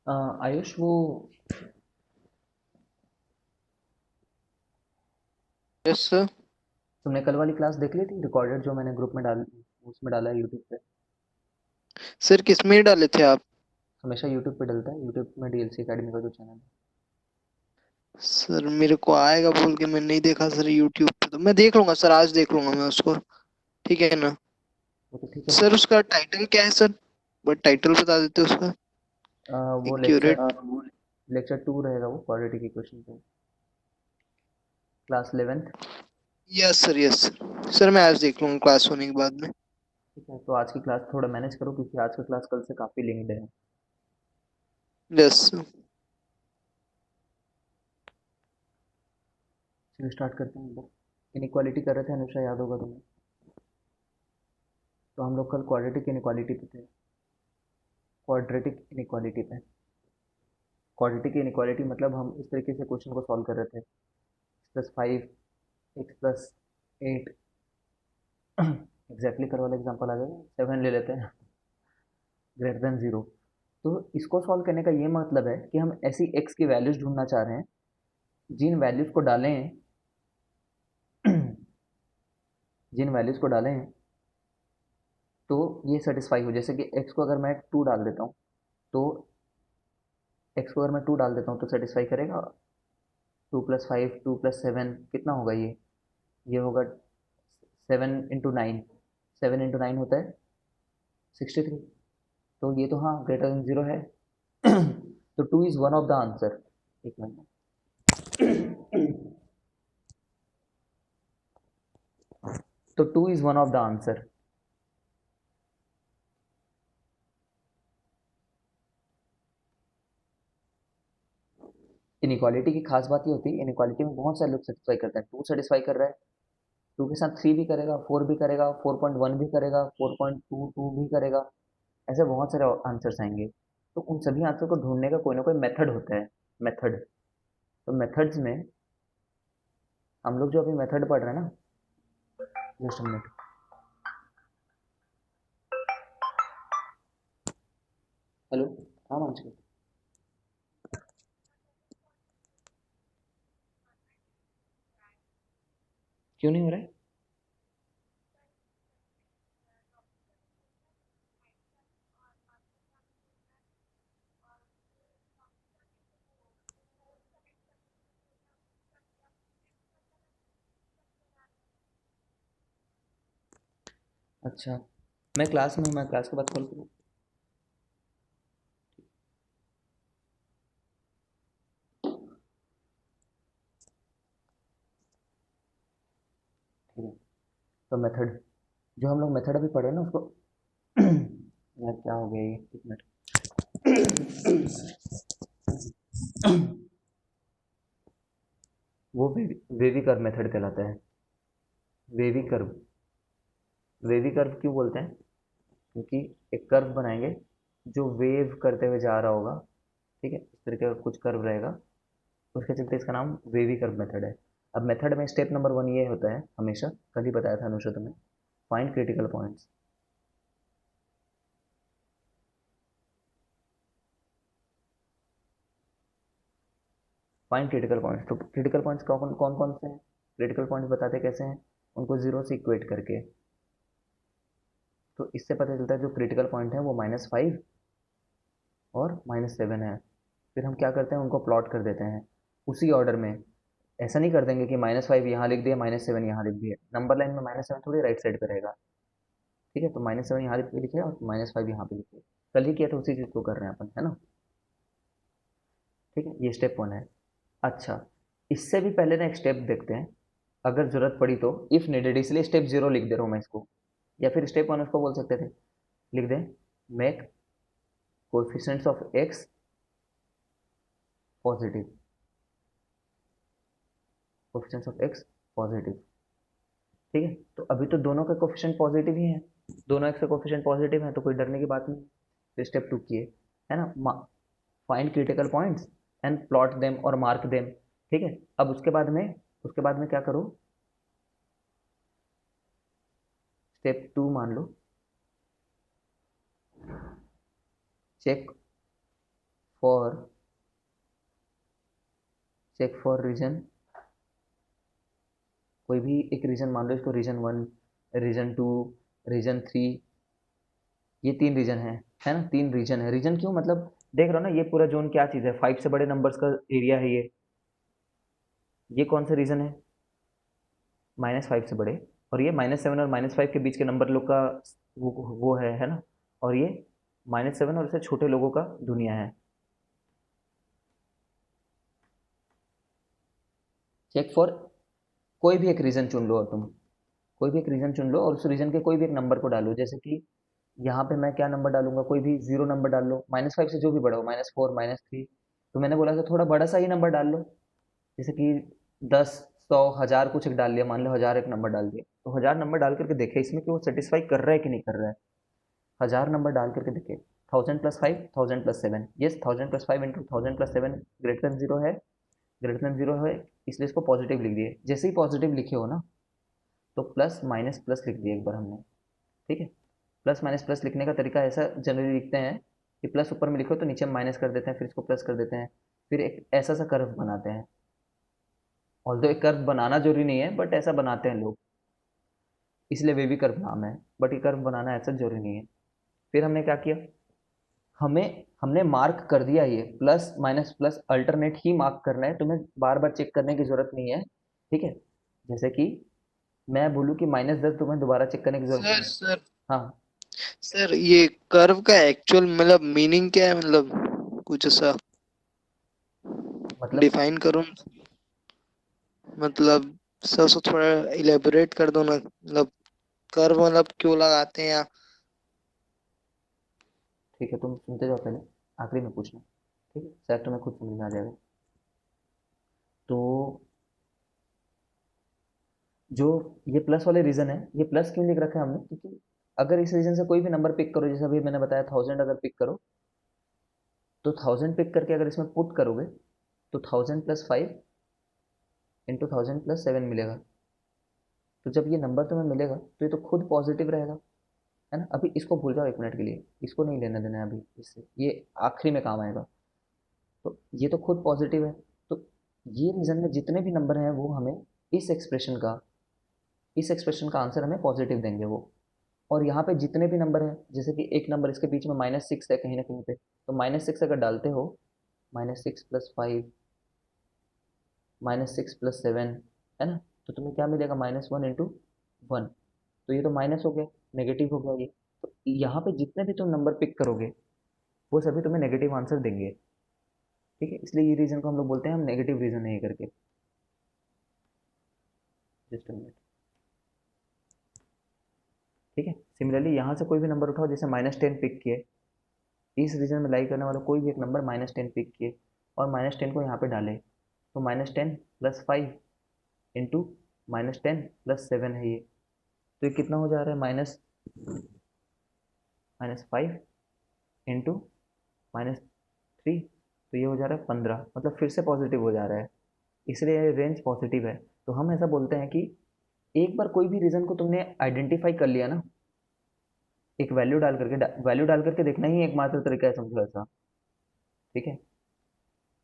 आयुष वो yes sir. तुमने कल वाली क्लास देख ली थी रिकॉर्डेड जो मैंने ग्रुप में उसमें डाला है यूट्यूब पे। सर किसमें डाले थे आप? हमेशा यूट्यूब पे डलता है, यूट्यूब में डीएलसी एकेडमी का जो चैनल है। सर मेरे को आएगा बोल के मैं नहीं देखा सर यूट्यूब पे, तो मैं देख लूंगा सर, आज देख लूंगा मैं उसको। ठीक है ना? वो तो ठीक है। सर उसका टाइटल क्या है सर? बट टाइटल बता देते उसका। वो एक्यूरेट। लेक्चर 2 रहेगा, वो क्वाड्रेटिक इक्वेशन पे, class 11th। Yes sir, yes sir. Sir मैं आज देख लूंगा क्लास होने के बाद में। ठीक है, तो आज की क्लास थोड़ा मैनेज करो क्योंकि आज का क्लास कल से काफ़ी लिंक्ड है। यस। चलिए स्टार्ट करते हैं। इनइक्वालिटी कर रहे थे अनुषा, याद होगा तुम्हें। तो हम लोग कल क्वाड्रेटिक इनइक्वालिटी पे थे, क्वाड्रेटिक इनइक्वालिटी पे। क्वाड्रेटिक इनइक्वालिटी मतलब हम इस तरीके से क्वेश्चन को सॉल्व कर रहे थे। x+5, x+8, एग्जैक्टली कर वाला एग्जाम्पल आ गया, 7 ले लेते हैं, ग्रेटर देन 0। तो इसको सॉल्व करने का ये मतलब है कि हम ऐसी x की वैल्यूज ढूंढना चाह रहे हैं जिन वैल्यूज को डालें जिन वैल्यूज को डालें तो ये सेटिस्फाई हो। जैसे कि x को अगर मैं 2 डाल देता हूँ, तो x को अगर मैं 2 डाल देता हूँ तो सेटिस्फाई करेगा। 2+5, 2+7 कितना होगा ये होगा 7 × 9, 7 × 9 होता है 63। तो ये तो हाँ ग्रेटर देन 0 है। तो 2 is one of the answer. एक मिनट। तो 2 is one of the answer. Inequality की खास बात ये होती है, इनइक्वालिटी में बहुत सारे लोग सेटिस्फाई करते हैं। 2 सेटिस्फाई कर रहा है, 2 के साथ 3 भी करेगा, 4 भी करेगा, 4.1 भी करेगा, 4.22 भी करेगा। ऐसे बहुत सारे आंसर्स आएंगे। तो उन सभी आंसर को ढूंढने का कोई ना कोई मेथड होता है। मेथड। तो मेथड्स में हम लोग जो अभी मेथड पढ़ रहे हैं ना, जस्ट मिनट। हेलो। हाँ मानसी। क्यों नहीं हो रहा है? अच्छा, मैं क्लास में हूँ, मैं क्लास के बाद कॉल करूँ? ठीक है। तो मेथड, जो हम लोग मेथड अभी पढ़ रहे हैं ना उसको यार क्या हो गया ये, एक मिनट। वो वेवी कर्व मेथड कहलाता है। Wavy curve. वेवी कर्व क्यों बोलते हैं? क्योंकि एक कर्व बनाएंगे जो वेव करते हुए जा रहा होगा। ठीक है, इस तरीके का कुछ कर्व रहेगा, उसके चलते इसका नाम वेवी कर्व मेथड है। अब मेथड में स्टेप नंबर 1 ये होता है, हमेशा कल ही बताया था अनुषा तुम्हें, find critical points. Find critical points. तो क्रिटिकल पॉइंट्स कौन कौन कौन से हैं? क्रिटिकल पॉइंट्स बताते कैसे हैं? उनको जीरो से इक्वेट करके। तो इससे पता चलता है जो क्रिटिकल पॉइंट है वो -5 और -7 है। फिर हम क्या करते हैं, उनको प्लॉट कर देते हैं उसी ऑर्डर में। ऐसा नहीं कर देंगे कि -5 यहाँ लिख दिया, -7 यहाँ लिख दिया। नंबर लाइन में -7 थोड़ी राइट साइड पे रहेगा। ठीक है, तो -7 यहाँ पे लिखे और -5 यहाँ पे लिखे। कल ही किया था, उसी चीज़ को कर रहे हैं अपन, है ना। ठीक है, ये स्टेप 1 है। अच्छा, इससे भी पहले ना एक स्टेप देखते हैं, अगर जरूरत पड़ी तो। इफ नीडेड, इसलिए स्टेप 0 लिख दे रहा हूँ मैं इसको। या फिर स्टेप 1 उसको बोल सकते थे, लिख दें, make coefficients of x positive. Coefficients of x positive. ठीक है, तो अभी तो दोनों का कोफिशिएंट पॉजिटिव ही है। दोनों एक्स का कोफिशिएंट पॉजिटिव है तो कोई डरने की बात नहीं। तो स्टेप 2 किए, है ना, find critical points and plot them और मार्क देम। ठीक है, अब उसके बाद में क्या करो, स्टेप 2 मान लो, चेक फॉर रीजन, कोई भी एक रीजन मान लो, इसको रीजन 1, रीजन 2, रीजन 3, ये 3 रीजन है ना, 3 रीजन है। रीजन क्यों, मतलब देख रहे हो ना, ये पूरा जोन क्या चीज़ है, 5 से बड़े नंबर्स का एरिया है ये कौन सा रीजन है, -5 से बड़े, और ये -7 और -5 के बीच के नंबर लोग का वो है ना, और ये -7 और इससे छोटे लोगों का दुनिया है। चेक फॉर, कोई भी एक रीजन चुन लो, और तुम कोई भी एक रीजन चुन लो और उस रीजन के कोई भी एक नंबर को डालो। जैसे कि यहाँ पे मैं क्या नंबर डालूंगा, कोई भी 0 नंबर डाल लो, -5 से जो भी बड़ा हो, -4, -3। तो मैंने बोला था थोड़ा बड़ा सा ही नंबर डाल लो, जैसे कि 10, 100, 1000 कुछ एक डाल लिया, मान लो 1000 एक नंबर डाल दिया। तो 1000 नंबर डाल करके देखे इसमें कि वो सेटिस्फाई कर रहा है कि नहीं कर रहा है। 1000 नंबर डाल करके देखे, 1000 plus 5, 1000 plus 7, yes 1000 plus 5 into 1000 plus 7 greater than 0 है, ग्रेटर देन 0 है, इसलिए इसको पॉजिटिव लिख दिए। जैसे ही पॉजिटिव लिखे हो ना, तो प्लस माइनस प्लस लिख दिया एक बार हमने, ठीक है। प्लस माइनस प्लस लिखने का तरीका ऐसा जनरली लिखते हैं कि प्लस ऊपर में लिखो तो नीचे माइनस कर देते हैं, फिर इसको प्लस कर देते हैं, फिर एक ऐसा सा कर्व बनाते हैं। ऑल्दो एक कर्व बनाना जरूरी नहीं है, बट ऐसा बनाते हैं लोग, इसलिए बेबी कर्व नाम है, बट ये कर्व बनाना ऐसा जरूरी नहीं है। फिर हमने क्या किया, हमने मार्क कर दिया, ये प्लस माइनस प्लस अल्टरनेट ही मार्क करना है, तुम्हें बार बार चेक करने की जरूरत नहीं है, ठीक है। जैसे कि मैं बोलूँ कि -10, तुम्हें दोबारा चेक करने की जरूरत सर नहीं है। सर हाँ, सर ये कर्व का एक्चुअल मतलब मीनिंग क्या है, मतलब कुछ ऐसा मतलब डिफाइन करो, मतलब सर उसको थोड़ा इलेबोरेट कर दो ना, मतलब कर्व मतलब क्यों लगाते हैं या ठीक है, तुम सुनते जाओ पहले, आखिरी में पूछना, ठीक है, शायद तुम्हें खुद समझ में आ जाएगा। तो जो ये प्लस वाले रीजन है, ये प्लस क्यों लिख रखा है हमने, क्योंकि अगर इस रीजन से कोई भी नंबर पिक करो, जैसे अभी मैंने बताया 1000 अगर पिक करो, तो 1000 पिक करके अगर इसमें पुट करोगे, तो 1000 प्लस 5 इंटू 1000 प्लस 7 मिलेगा। तो जब ये नंबर तुम्हें मिलेगा तो ये तो खुद पॉजिटिव रहेगा, है ना। अभी इसको भूल जाओ 1 मिनट के लिए, इसको नहीं लेना देना है अभी इससे, ये आखिरी में काम आएगा। तो ये तो खुद पॉजिटिव है, तो ये रीजन में जितने भी नंबर हैं वो हमें इस एक्सप्रेशन का इस एक्सप्रेशन का आंसर हमें पॉजिटिव देंगे वो। और यहाँ पे जितने भी नंबर हैं, जैसे कि एक नंबर इसके बीच में -6 है कहीं ना कहीं पे, तो -6 अगर डालते हो, -6 प्लस 5, -6 प्लस 7, है ना, तो तुम्हें क्या मिलेगा, -1 इंटू 1। तो ये तो माइनस हो गया, नेगेटिव हो गया ये। तो यहाँ पे जितने भी तुम नंबर पिक करोगे वो सभी तुम्हें नेगेटिव आंसर देंगे, ठीक है। इसलिए ये रीजन को हम लोग बोलते हैं हम नेगेटिव रीजन नहीं करके। जस्ट मिनट, ठीक है। सिमिलरली यहाँ से कोई भी नंबर उठाओ, जैसे -10 पिक किए, इस रीजन में लाई करने वाला कोई भी एक नंबर -10 पिक किए और -10 को यहाँ पे डाले, तो -10 प्लस 5 इंटू -10 प्लस 7 है ये। तो ये कितना हो जा रहा है, -5 इंटू -3, तो ये हो जा रहा है 15, मतलब फिर से पॉजिटिव हो जा रहा है, इसलिए ये रेंज पॉजिटिव है। तो हम ऐसा बोलते हैं कि एक बार कोई भी रीजन को तुमने आइडेंटिफाई कर लिया ना, एक वैल्यू डाल करके देखना ही एकमात्र तरीका है, समझो ऐसा, ठीक है।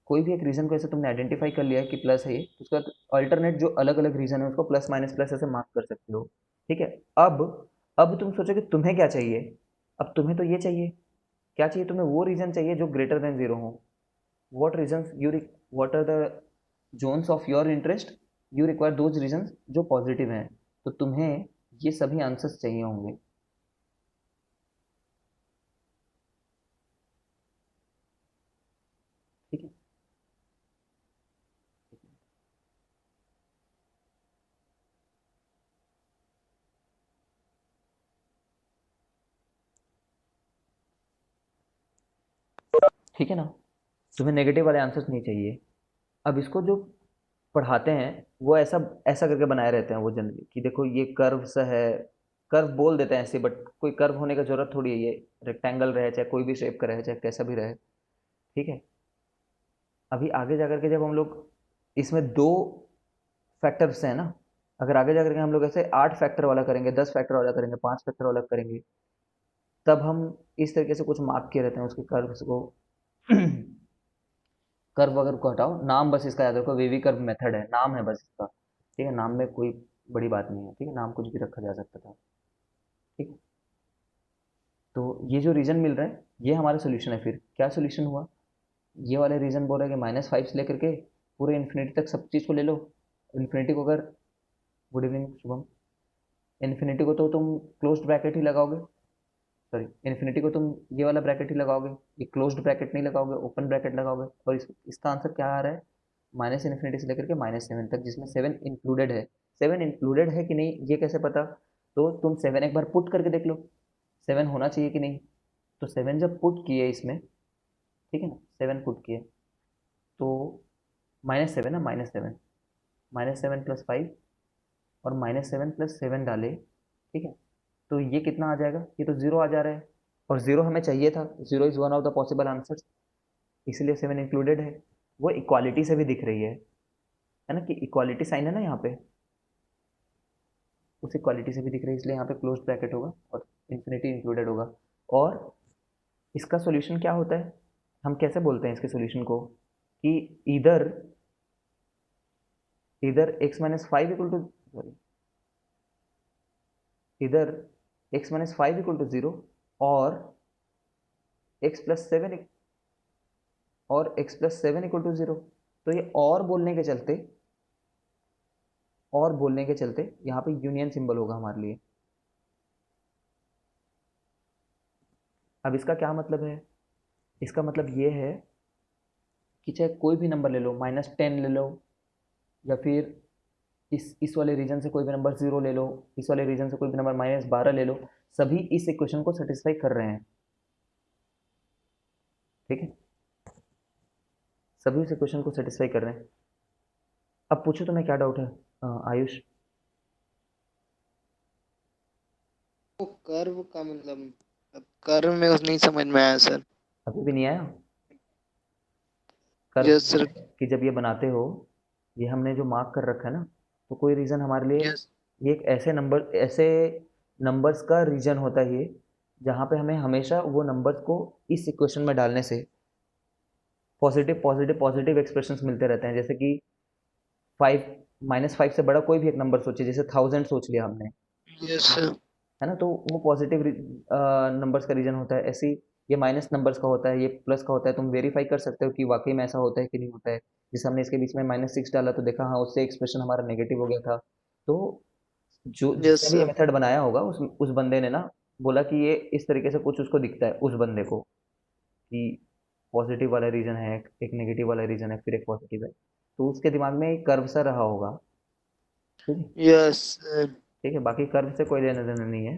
कोई भी एक रीजन को ऐसे तुमने आइडेंटिफाई कर लिया है कि प्लस है ये, तो उसका अल्टरनेट जो अलग अलग रीजन है उसको प्लस माइनस प्लस ऐसे मार्क कर सकते हो, ठीक है। अब अब तुम सोचो कि तुम्हें क्या चाहिए, अब तुम्हें तो ये चाहिए, क्या चाहिए तुम्हें, वो रीजन चाहिए जो ग्रेटर देन 0 हो। What region you what are the zones of your interest, you require those region जो पॉजिटिव हैं, तो तुम्हें ये सभी आंसर्स चाहिए होंगे, ठीक है। ठीक है ना, तुम्हें नेगेटिव वाले आंसर्स नहीं चाहिए। अब इसको जो पढ़ाते हैं वो ऐसा ऐसा करके बनाए रहते हैं वो जनरली, कि देखो ये कर्व सा है, कर्व बोल देते हैं ऐसे, बट कोई कर्व होने की जरूरत थोड़ी है, ये रेक्टेंगल रहे चाहे कोई भी शेप का रहे चाहे कैसा भी रहे, ठीक है। अभी आगे जा करके जब हम लोग इसमें 2 फैक्टर्स हैं ना, अगर आगे जा करके हम लोग ऐसे 8 फैक्टर वाला करेंगे, 10 फैक्टर वाला करेंगे, 5 फैक्टर वाला करेंगे, तब हम इस तरीके से कुछ मार्क किए रहते हैं उसके कर्व्स को कर्व वगैरह को हटाओ, नाम बस इसका याद रखो, वेवी कर्व मेथड है, नाम है बस इसका। ठीक है, नाम में कोई बड़ी बात नहीं है। ठीक है, नाम कुछ भी रखा जा सकता था। ठीक है, तो ये जो रीजन मिल रहा है ये हमारा सोल्यूशन है। फिर क्या सोल्यूशन हुआ, ये वाले रीजन बोल रहे हैं कि -5 से लेकर के पूरे इन्फिनिटी तक सब चीज़ को ले लो। इन्फिनिटी को अगर, गुड इवनिंग शुभम, इन्फिनिटी को तो तुम क्लोज्ड ब्रैकेट ही लगाओगे, सॉरी, इन्फिनिटी को तुम ये वाला ब्रैकेट ही लगाओगे, ये क्लोज्ड ब्रैकेट नहीं लगाओगे, ओपन ब्रैकेट लगाओगे। और इसका आंसर क्या आ रहा है, -इन्फिनिटी से लेकर के -7 तक, जिसमें 7 इंक्लूडेड है। 7 इंक्लूडेड है कि नहीं ये कैसे पता, तो तुम 7 एक बार पुट करके देख लो, 7 होना चाहिए कि नहीं। तो 7 जब पुट किए इसमें, ठीक है ना, 7 पुट किए, तो -7 है, -7, -7 + 5, और -7 + 7 डाले, ठीक है, तो ये कितना आ जाएगा, ये तो जीरो आ जा रहा है। और जीरो हमें चाहिए था, zero is one of the possible answers, इसलिए 7 इंक्लूडेड है। वो इक्वालिटी से भी दिख रही है ना, कि इक्वालिटी साइन है ना यहाँ पे, उस इक्वालिटी से भी दिख रही है, इसलिए यहाँ पे क्लोज ब्रैकेट होगा और इन्फिनिटी इंक्लूडेड होगा। और इसका सॉल्यूशन क्या होता है, हम कैसे बोलते हैं इसके सॉल्यूशन को, कि इधर इधर x-5 इक्वल टू, सॉरी, इधर x-5 इक्वल टू 0, और x+7, और x+7 इक्वल टू 0। तो ये और बोलने के चलते यहाँ पे यूनियन सिंबल होगा हमारे लिए। अब इसका क्या मतलब है, इसका मतलब ये है कि चाहे कोई भी नंबर ले लो, -10 ले लो, या फिर इस वाले रीजन से कोई भी नंबर 0 ले लो, इस वाले रीजन से कोई भी नंबर -12 ले लो, सभी इस इक्वेशन को सेटिस्फाई कर रहे हैं। ठीक है, सभी इस इक्वेशन को सेटिस्फाई कर रहे हैं। अब पूछो तुम्हें क्या डाउट है, आयुष। वो कर्व का मतलब, कर्व में कुछ नहीं समझ में आया सर। अभी भी नहीं आया, कर्व यस सर। कि जब ये बनाते हो, ये हमने जो मार्क कर रखा है ना, तो कोई रीजन हमारे लिए, यस। ये एक ऐसे नंबर्स का रीजन होता है ये, जहाँ पे हमें हमेशा वो नंबर्स को इस इक्वेशन में डालने से पॉजिटिव पॉजिटिव पॉजिटिव एक्सप्रेशंस मिलते रहते हैं। जैसे कि 5, -5 से बड़ा कोई भी एक नंबर सोचिए, जैसे 1000 सोच लिया हमने, यस सर। है ना, तो वो पॉजिटिव नंबर्स का रीजन होता है। ऐसे ही ये माइनस नंबर्स का होता है, ये प्लस का होता है। तुम वेरीफाई कर सकते हो कि वाकई में ऐसा होता है कि नहीं होता है। जैसे हमने इसके बीच में -6 डाला, तो देखा हाँ उससे एक्सप्रेशन हमारा नेगेटिव हो गया था। तो जो यस जिसने भी ये सर। मेथड बनाया होगा, उस बंदे ने ना बोला कि ये इस तरीके से कुछ उसको दिखता है उस बंदे को, कि पॉजिटिव वाला रीजन है, एक नेगेटिव वाला रीजन है, फिर एक पॉजिटिव है। तो उसके दिमाग में एक कर्व सा रहा होगा। ठीक है। Yes sir. ठीक है, बाकी कर्व से कोई लेना देना नहीं है,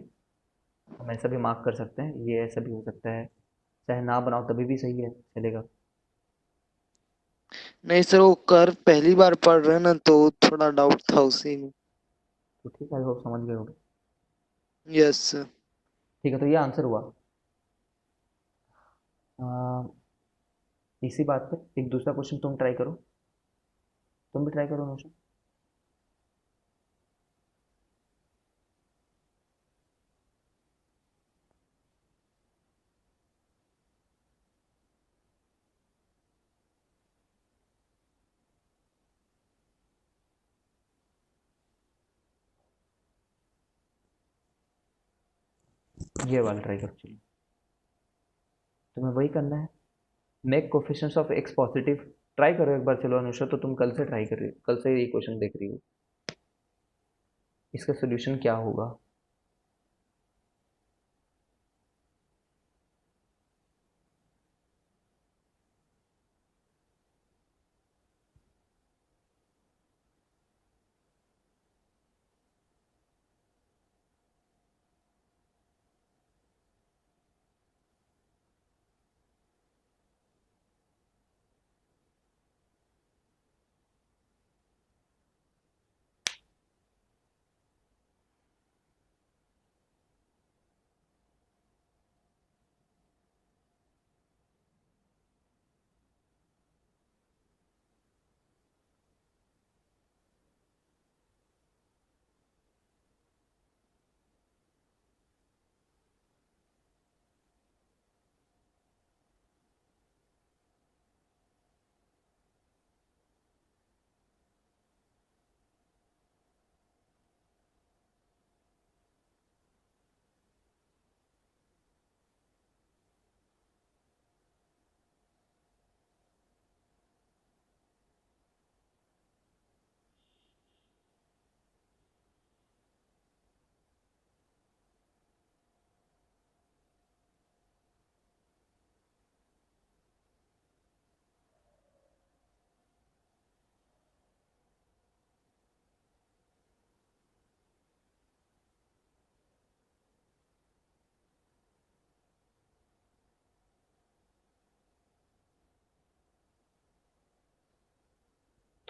हम ऐसा भी मार्क कर सकते हैं, ये ऐसा भी हो सकता है, चाहे ना बनाओ तभी भी सही है, चलेगा। नहीं सर, वो कर्व पहली बार पढ़ रहे हैं ना, तो थोड़ा डाउट था उसी में। तो ठीक है, आई होप समझ गए होगे। Yes sir. ठीक है, तो ये आंसर हुआ। आ, इसी बात पे एक दूसरा क्वेश्चन तुम ट्राई करो, तुम भी ट्राई करो नौशन। ये वाला ट्राई करो, चलो, तुम्हें वही करना है, make coefficients of x positive. Try करो एक बार, चलो अनुषा, तो तुम कल से ट्राई कर रही हो, कल से ये क्वेश्चन देख रही हो, इसका सोल्यूशन क्या होगा।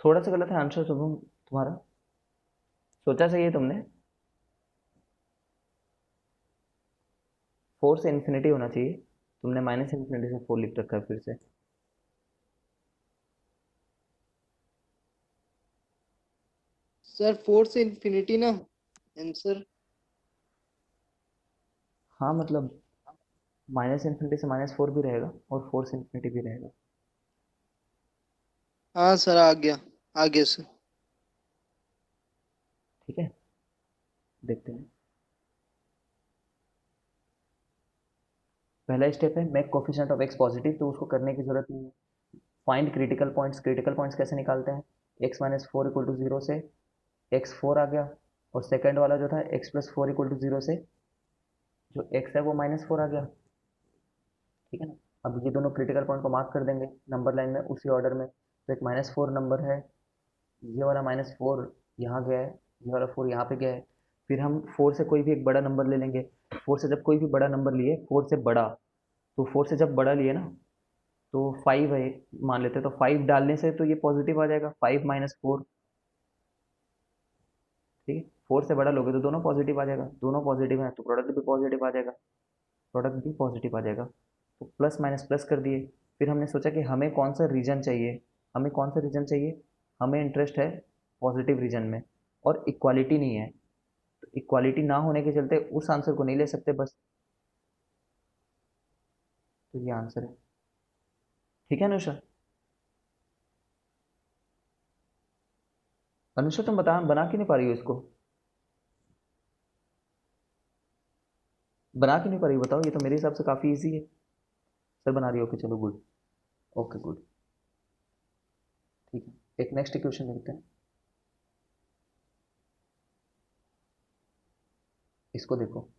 थोड़ा सा गलत है आंसर शुभम तुम्हारा। सोचा सही है तुमने। 4 से इन्फिनिटी होना चाहिए, तुमने माइनस इन्फिनिटी से 4 लिख रखा है फिर से। सर 4 से इंफिनिटी ना आंसर। हाँ मतलब माइनस इन्फिनिटी से -4 भी रहेगा और 4 से इन्फिनिटी भी रहेगा। हाँ सर आ गया सर। ठीक है, देखते हैं। पहला स्टेप है make coefficient of x positive, तो उसको करने की जरूरत नहीं है। Find critical points, critical points कैसे निकालते हैं? x-4 = 0 से x4 आ गया, और सेकंड वाला जो था x+4 = 0 से जो x है वो -4 आ गया। ठीक है ना। अब ये दोनों क्रिटिकल पॉइंट को मार्क कर देंगे नंबर लाइन में उसी ऑर्डर में। तो एक -4 नंबर है, ये वाला -4 यहाँ गया है, ये वाला 4 यहाँ पे गया है। फिर हम 4 से कोई भी एक बड़ा नंबर ले लेंगे। 4 से जब कोई भी बड़ा नंबर लिए, 4 से बड़ा, तो 4 से जब बड़ा लिए ना, तो 5 है मान लेते हैं, तो 5 डालने से तो ये पॉजिटिव आ जाएगा, 5 - 4। ठीक है, 4 से बड़ा लोगे तो दोनों पॉजिटिव आ जाएगा, दोनों पॉजिटिव है तो प्रोडक्ट भी पॉजिटिव आ जाएगा, प्रोडक्ट भी पॉजिटिव आ जाएगा। तो प्लस माइनस प्लस कर दिए। फिर हमने सोचा कि हमें कौन सा रीजन चाहिए, हमें कौन सा रीजन चाहिए, हमें इंटरेस्ट है पॉजिटिव रीजन में, और इक्वालिटी नहीं है। तो इक्वालिटी ना होने के चलते उस आंसर को नहीं ले सकते बस। तो ये आंसर है। ठीक है अनुषा। अनुषा तुम बना क्यों नहीं पा रही हो इसको? बना क्यों नहीं पा रही हो बताओ, ये तो मेरे हिसाब से काफ़ी इजी है। सर बना रही हो, ओके चलो गुड। Okay good. ठीक है, एक नेक्स्ट क्वेश्चन देखते हैं। इसको देखो।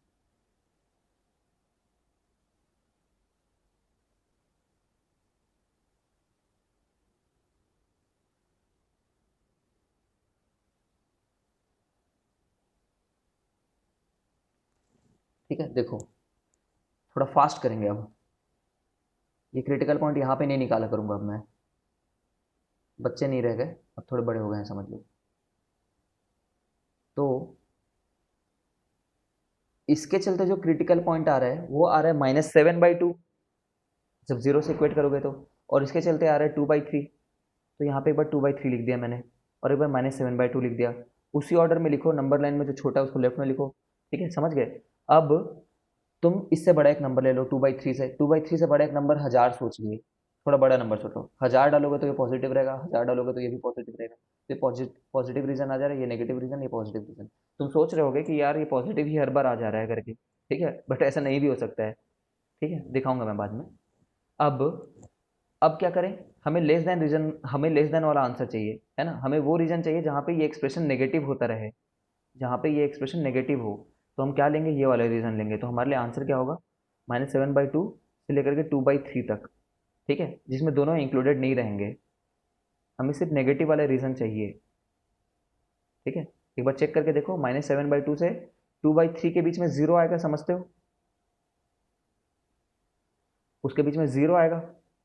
ठीक है देखो, थोड़ा फास्ट करेंगे अब। ये क्रिटिकल पॉइंट यहाँ पे नहीं निकाला करूंगा अब मैं, बच्चे नहीं रह गए, अब थोड़े बड़े हो गए हैं समझ लो। तो इसके चलते जो क्रिटिकल पॉइंट आ रहा है वो आ रहा है -7/2, जब जीरो से इक्वेट करोगे तो। और इसके चलते आ रहा है 2/3, तो यहाँ पे एक बार 2/3 लिख दिया मैंने, और एक बार -7/2 लिख दिया। उसी ऑर्डर में लिखो, नंबर लाइन में जो छोटा है उसको लेफ्ट में लिखो। ठीक है, समझ गए। अब तुम इससे बड़ा एक नंबर ले लो 2/3 से, 2/3 से बड़ा एक नंबर 1000 सोच लिए। थोड़ा बड़ा नंबर सोचो, 1000 डालोगे तो ये पॉजिटिव रहेगा, 1000 डालोगे तो ये भी पॉजिटिव रहेगा। तो ये पॉजिटिव रीजन आ जा रहा है, ये नेगेटिव रीजन, ये पॉजिटिव रीजन। तुम सोच रहे होगे कि यार ये पॉजिटिव ही हर बार आ जा रहा है करके, ठीक है, बट ऐसा नहीं भी हो सकता है। ठीक है, दिखाऊंगा मैं बाद में। अब अब क्या करें? हमें लेस देन रीजन, हमें लेस देन वाला आंसर चाहिए, है ना। हमें वो रीजन चाहिए जहाँ पे ये एक्सप्रेशन नेगेटिव होता रहे, जहाँ पे ये एक्सप्रेशन नेगेटिव हो। तो हम क्या लेंगे, ये वाला रीजन लेंगे। तो हमारे लिए आंसर क्या होगा, -7/2 से लेकर के 2/3 तक। ठीक है, जिसमें दोनों इंक्लूडेड नहीं रहेंगे, हमें सिर्फ नेगेटिव वाले रीजन चाहिए। ठीक है, एक बार चेक करके देखो, -7/2 से 2/3 के बीच में जीरो आएगा, समझते हो? उसके बीच में जीरो आएगा,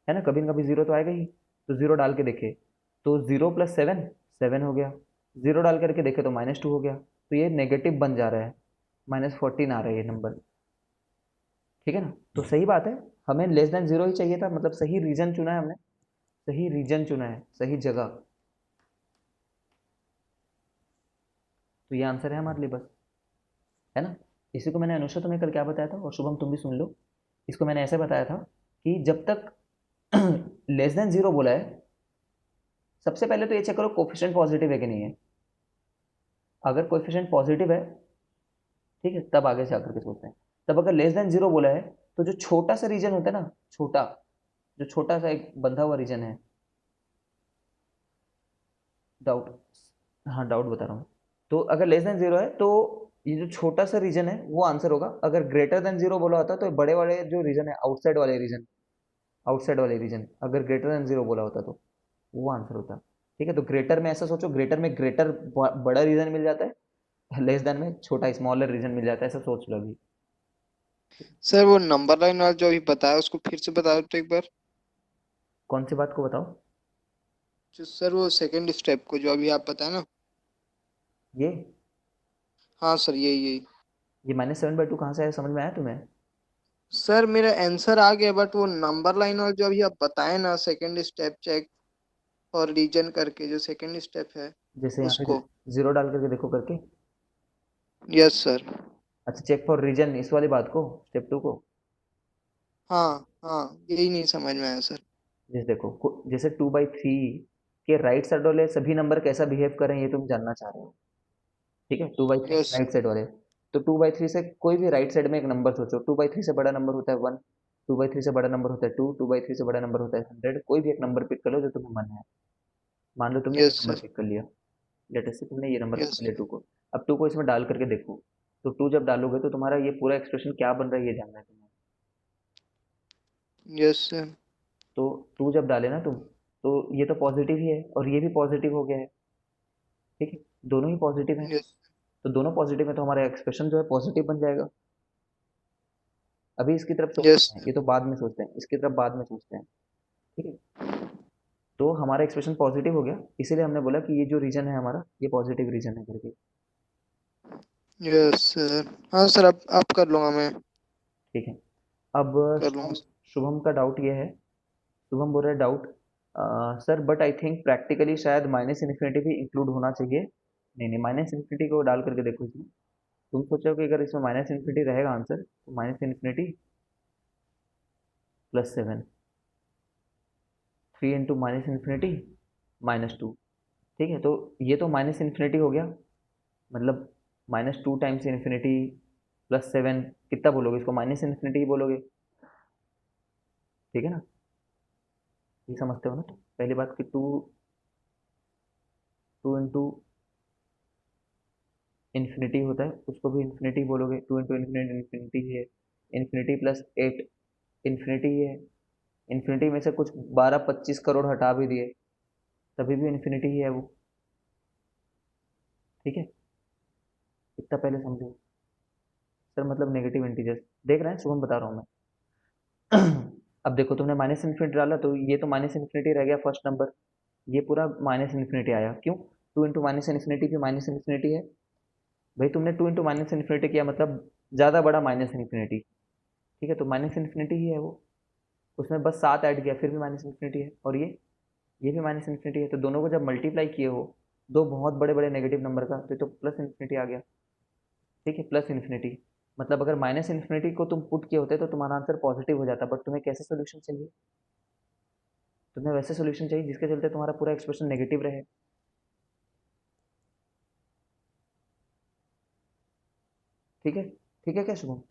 है ना, कभी ना कभी जीरो तो आएगा ही। तो जीरो डाल के देखे तो 0 + 7 7 हो गया, जीरो डाल करके देखे तो -2 हो गया। तो ये नेगेटिव बन जा रहा है, -14 आ रहा है ये नंबर। ठीक है ना, तो सही बात है, हमें लेस देन जीरो ही चाहिए था, मतलब सही रीजन चुना है हमने, सही रीजन चुना है, सही जगह। तो ये आंसर है हमारे लिए बस, है ना। इसी को मैंने अनुषा तुम्हें कल क्या बताया था, और शुभम तुम भी सुन लो। इसको मैंने ऐसे बताया था कि जब तक लेस देन जीरो बोला है, सबसे पहले तो ये चेक करो कोफिशिएंट पॉजिटिव है कि नहीं है। अगर कोफिशिएंट पॉजिटिव है, ठीक है, तब आगे से आकर के सोचते हैं। तब अगर लेस देन जीरो बोला है, तो जो छोटा सा रीजन होता है ना, छोटा, जो छोटा सा एक बंधा हुआ रीजन है, डाउट, हाँ डाउट बता रहा हूँ। तो अगर लेस देन जीरो है तो ये जो छोटा सा रीजन है वो आंसर होगा। अगर ग्रेटर देन जीरो बोला होता तो ये बड़े वाले जो रीजन है, आउटसाइड वाले रीजन, आउटसाइड वाले रीजन, अगर ग्रेटर देन जीरो बोला होता तो वो आंसर होता। ठीक है, तो ग्रेटर में ऐसा सोचो, ग्रेटर में ग्रेटर बड़ा रीजन मिल जाता है, लेस देन में छोटा स्मॉलर रीजन मिल जाता है, ऐसा सोच लो अभी। सर वो नंबर लाइन वाला जो अभी बताया उसको फिर से बता दो तो एक बार। कौन सी बात को बताओ? जो सर वो सेकंड स्टेप को जो अभी आप बताए ना। ये हाँ सर, यही यही। ये -7/2 कहाँ से आया, समझ में आया तुम्हें? सर मेरा आंसर आ गया, बट वो नंबर लाइन और जो अभी आप बताए ना, सेकंड स्टेप चेक और रीजन करके जो सेकंड स्टेप है जैसे यहाँ पे उसको। जीरो डाल करके देखो करके। Yes sir. अच्छा, चेक फॉर रीजन, इस वाली बात को, स्टेप 2 को। हाँ हाँ, यही नहीं समझ में आया सर। जैसे देखो जैसे 2/3 के राइट साइड वाले सभी नंबर कैसा बिहेव करें ये तुम जानना चाह रहे हो। ठीक है, 2/3 यस। राइट साइड वाले। तो 2/3 से कोई भी राइट साइड में एक नंबर सोचो। 2/3 से बड़ा नंबर होता है 1, 2/3 से बड़ा नंबर होता है 2, 2/3 से बड़ा नंबर होता है 100। कोई भी एक नंबर पिक कर लो जो तुम्हें मन है। मान लो तुमने ये यस नंबर सर। पिक कर लिया। लेटेस्ट से तुमने ये नंबर पिक यस। कर लिया 2 को। अब 2 को इसमें डाल करके देखो। तो 2 जब डालोगे तो तुम्हारा ये पूरा एक्सप्रेशन क्या बन रहा है ये जानना है तुम्हें। Yes sir. तो 2 जब डाले ना तुम, तो ये तो पॉजिटिव ही है और ये भी पॉजिटिव हो गया है। ठीक है, दोनों ही पॉजिटिव है। यस। तो दोनों पॉजिटिव है तो हमारा एक्सप्रेशन जो है पॉजिटिव बन जाएगा। अभी इसकी तरफ यस। सोचते हैं, ये तो बाद में सोचते हैं, इसकी तरफ बाद में सोचते हैं। ठीक है, तो हमारा एक्सप्रेशन पॉजिटिव हो गया, इसीलिए हमने बोला कि ये जो रीजन है हमारा ये पॉजिटिव रीजन है करके। Yes sir. हाँ सर, अब कर लूंगा मैं। ठीक है। अब कर लूंगा शुभम सर। शुभम का डाउट ये है। शुभम बोल रहा है doubt, sir but I think practically शायद माइनस इन्फिनिटी भी इंक्लूड होना चाहिए। नहीं नहीं, माइनस इन्फिनिटी को डाल करके देखो इसमें। तुम सोचो कि अगर इसमें माइनस इन्फिनिटी रहेगा आंसर, तो minus infinity +7, 3 into minus infinity -2। ठीक है, तो ये तो माइनस इन्फिनिटी हो गया, मतलब -2 टाइम्स इन्फिनिटी +7। कितना बोलोगे इसको, माइनस इन्फिनिटी ही बोलोगे। ठीक है ना, ये समझते हो ना। तो पहली बात कि टू टू इंटू इन्फिनिटी होता है, उसको भी इन्फिनिटी बोलोगे। 2 इंटू इन्फिनिटी इन्फिनिटी ही है। इन्फिनिटी +8 इन्फिनिटी ही है। इन्फिनिटी में से कुछ 12-25 करोड़ हटा भी दिए तभी भी इन्फिनिटी ही है वो। ठीक है, इतना पहले समझो। सर मतलब नेगेटिव इंटीजर्स, देख रहे हैं शुभम, बता रहा हूँ मैं। अब देखो तुमने माइनस इन्फिनिटी डाला तो ये तो माइनस इन्फिनिटी रह गया फर्स्ट नंबर। ये पूरा माइनस इन्फिनिटी आया, क्यों? 2 इंटू माइनस इन्फिनिटी भी माइनस इन्फिनिटी है। भाई तुमने 2 इंटू माइनस इन्फिनिटी किया मतलब ज़्यादा बड़ा माइनस इन्फिनिटी। ठीक है, तो माइनस इन्फिनिटी ही है वो। उसमें बस 7 ऐड किया फिर भी माइनस इन्फिनिटी है, और ये भी माइनस इन्फिनिटी है। तो दोनों को जब मल्टीप्लाई किए हो दो बहुत बड़े बड़े नेगेटिव नंबर का, तो ये तो प्लस इन्फिनिटी आ गया। ठीक है, प्लस इन्फिनिटी, मतलब अगर माइनस इन्फिनिटी को तुम पुट किए होते तो तुम्हारा आंसर पॉजिटिव हो जाता, बट तुम्हें कैसे सोल्यूशन चाहिए? तुम्हें वैसे सोल्यूशन चाहिए जिसके चलते तुम्हारा पूरा एक्सप्रेशन नेगेटिव रहे। ठीक है, ठीक है क्या शुभम?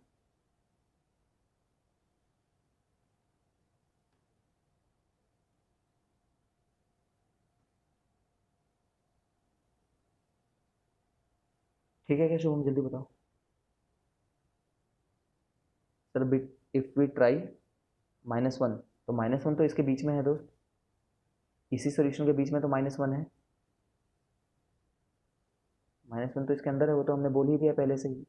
ठीक है क्या शुभम, जल्दी बताओ। Sir but if we try -1, तो -1 तो इसके बीच में है दोस्त, इसी सोल्यूशन के बीच में तो -1 है। -1 तो इसके अंदर है, वो तो हमने बोल ही दिया पहले से ही।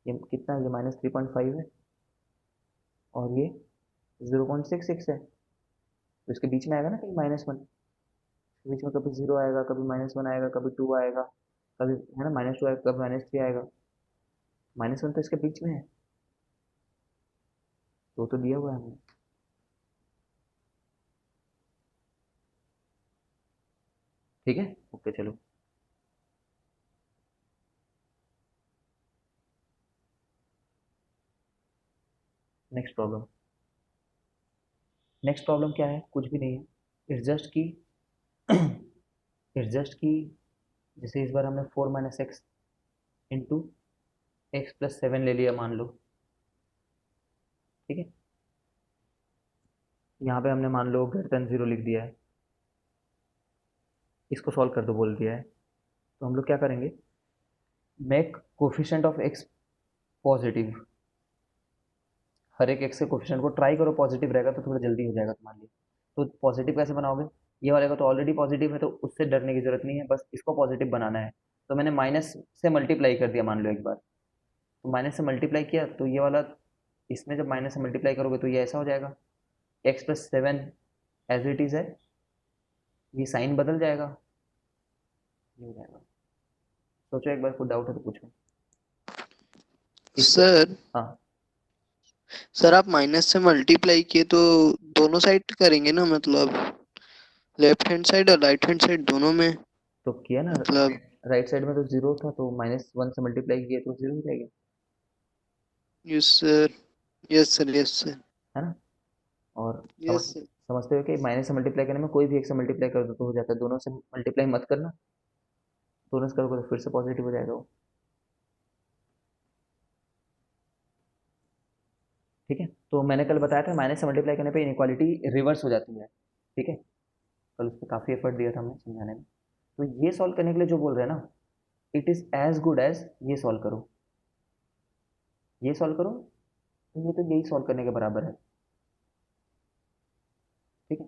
ये कितना है, ये -3.5 है, और ये 0.66 है। तो इसके बीच में आएगा ना कहीं -1। बीच में कभी 0 आएगा, कभी -1 आएगा, कभी 2 आएगा, कभी है ना -2 आएगा, कभी -3 आएगा। -1 तो इसके बीच में है, तो दिया हुआ है हमने। ठीक है, ओके चलो। Next problem. नेक्स्ट प्रॉब्लम क्या है, कुछ भी नहीं है, इट्स जस्ट की जैसे इस बार हमने 4 - x इंटू x + 7 ले लिया मान लो। ठीक है, यहाँ पे हमने मान लो >0 लिख दिया है, इसको सॉल्व कर दो बोल दिया है। तो हम लोग क्या करेंगे, make coefficient of x positive. हर एक एक्स के कोफिशिएंट को ट्राई करो पॉजिटिव रहेगा तो थोड़ा जल्दी हो जाएगा तुम्हारे लिए। तो पॉजिटिव कैसे बनाओगे, ये वाले का तो ऑलरेडी पॉजिटिव है तो उससे डरने की जरूरत नहीं है, बस इसको पॉजिटिव बनाना है। तो मैंने माइनस से मल्टीप्लाई कर दिया मान लो एक बार। तो माइनस से मल्टीप्लाई किया तो ये वाला, इसमें जब माइनस से मल्टीप्लाई करोगे तो ये ऐसा हो जाएगा, x + 7 एज इट इज़ है। ये साइन बदल जाएगा, ये हो जाएगा। सोचो एक बार, कुछ डाउट है तो पूछो। इसके सर हाँ, सर आप माइनस से मल्टीप्लाई किए तो दोनों साइड करेंगे ना, मतलब लेफ्ट हैंड साइड और राइट हैंड साइड दोनों में, तो किया ना, मतलब। राइट साइड में तो जीरो था, तो -1 से मल्टीप्लाई किए तो जीरो ही रहेगा, yes sir, yes sir, yes sir, है ना। और यस सर। समझते हो कि माइनस से मल्टीप्लाई करने में कोई भी एक से मल्टीप्लाई कर दो तो हो जाता है, दोनों से मल्टीप्लाई मत करना, दोनों से करोगे तो फिर से पॉजिटिव हो जाएगा वो। ठीक है, तो मैंने कल बताया था माइनस से मल्टीप्लाई करने पे इनइक्वालिटी रिवर्स हो जाती है। ठीक है, कल उस पर काफ़ी एफर्ट दिया था हमने समझाने में। तो ये सॉल्व करने के लिए जो बोल रहे हैं ना, it is as good as ये सॉल्व करो, ये सॉल्व करो, तो ये तो यही सॉल्व करने के बराबर है। ठीक है,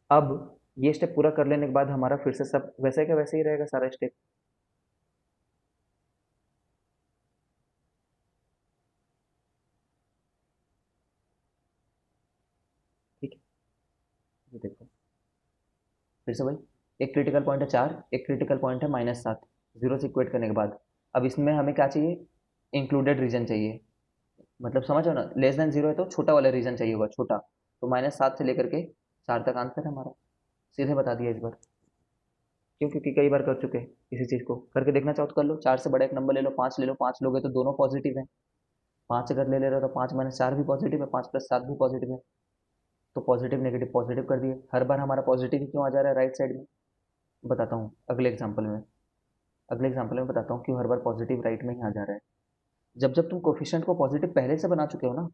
अब ये स्टेप पूरा कर लेने के बाद हमारा फिर से सब वैसे का वैसे ही रहेगा सारा स्टेप। ठीक है, ये देखो फिर से भाई, एक क्रिटिकल पॉइंट है 4, एक क्रिटिकल पॉइंट है -7, जीरो से इक्वेट करने के बाद अब इसमें हमें क्या चाहिए, इंक्लूडेड रीजन चाहिए। मतलब समझो ना, लेस देन जीरो है तो छोटा वाला रीजन चाहिए होगा, छोटा। तो -7 से लेकर के 4 तक आंसर है हमारा, सीधे बता दिया इस बार। क्यों, क्योंकि कई बार कर चुके हैं इसी चीज़ को, करके देखना चाहो तो कर लो। 4 से बड़ा एक नंबर ले लो, 5 ले लो, 5 लोगे तो दोनों पॉजिटिव है। 5 अगर ले रहे हो तो 5 - 4 भी पॉजिटिव है, 5 + 7 भी पॉजिटिव है। तो पॉजिटिव नेगेटिव पॉजिटिव कर दिए, हर बार हमारा पॉजिटिव ही क्यों आ जा रहा है राइट साइड में, बताता हूँ अगले एग्जाम्पल में। अगले एग्जाम्पल में बताता हूँ क्यों हर बार पॉजिटिव राइट में ही आ जा रहा है। जब जब तुम कोफिशिएंट को पॉजिटिव पहले से बना चुके हो ना,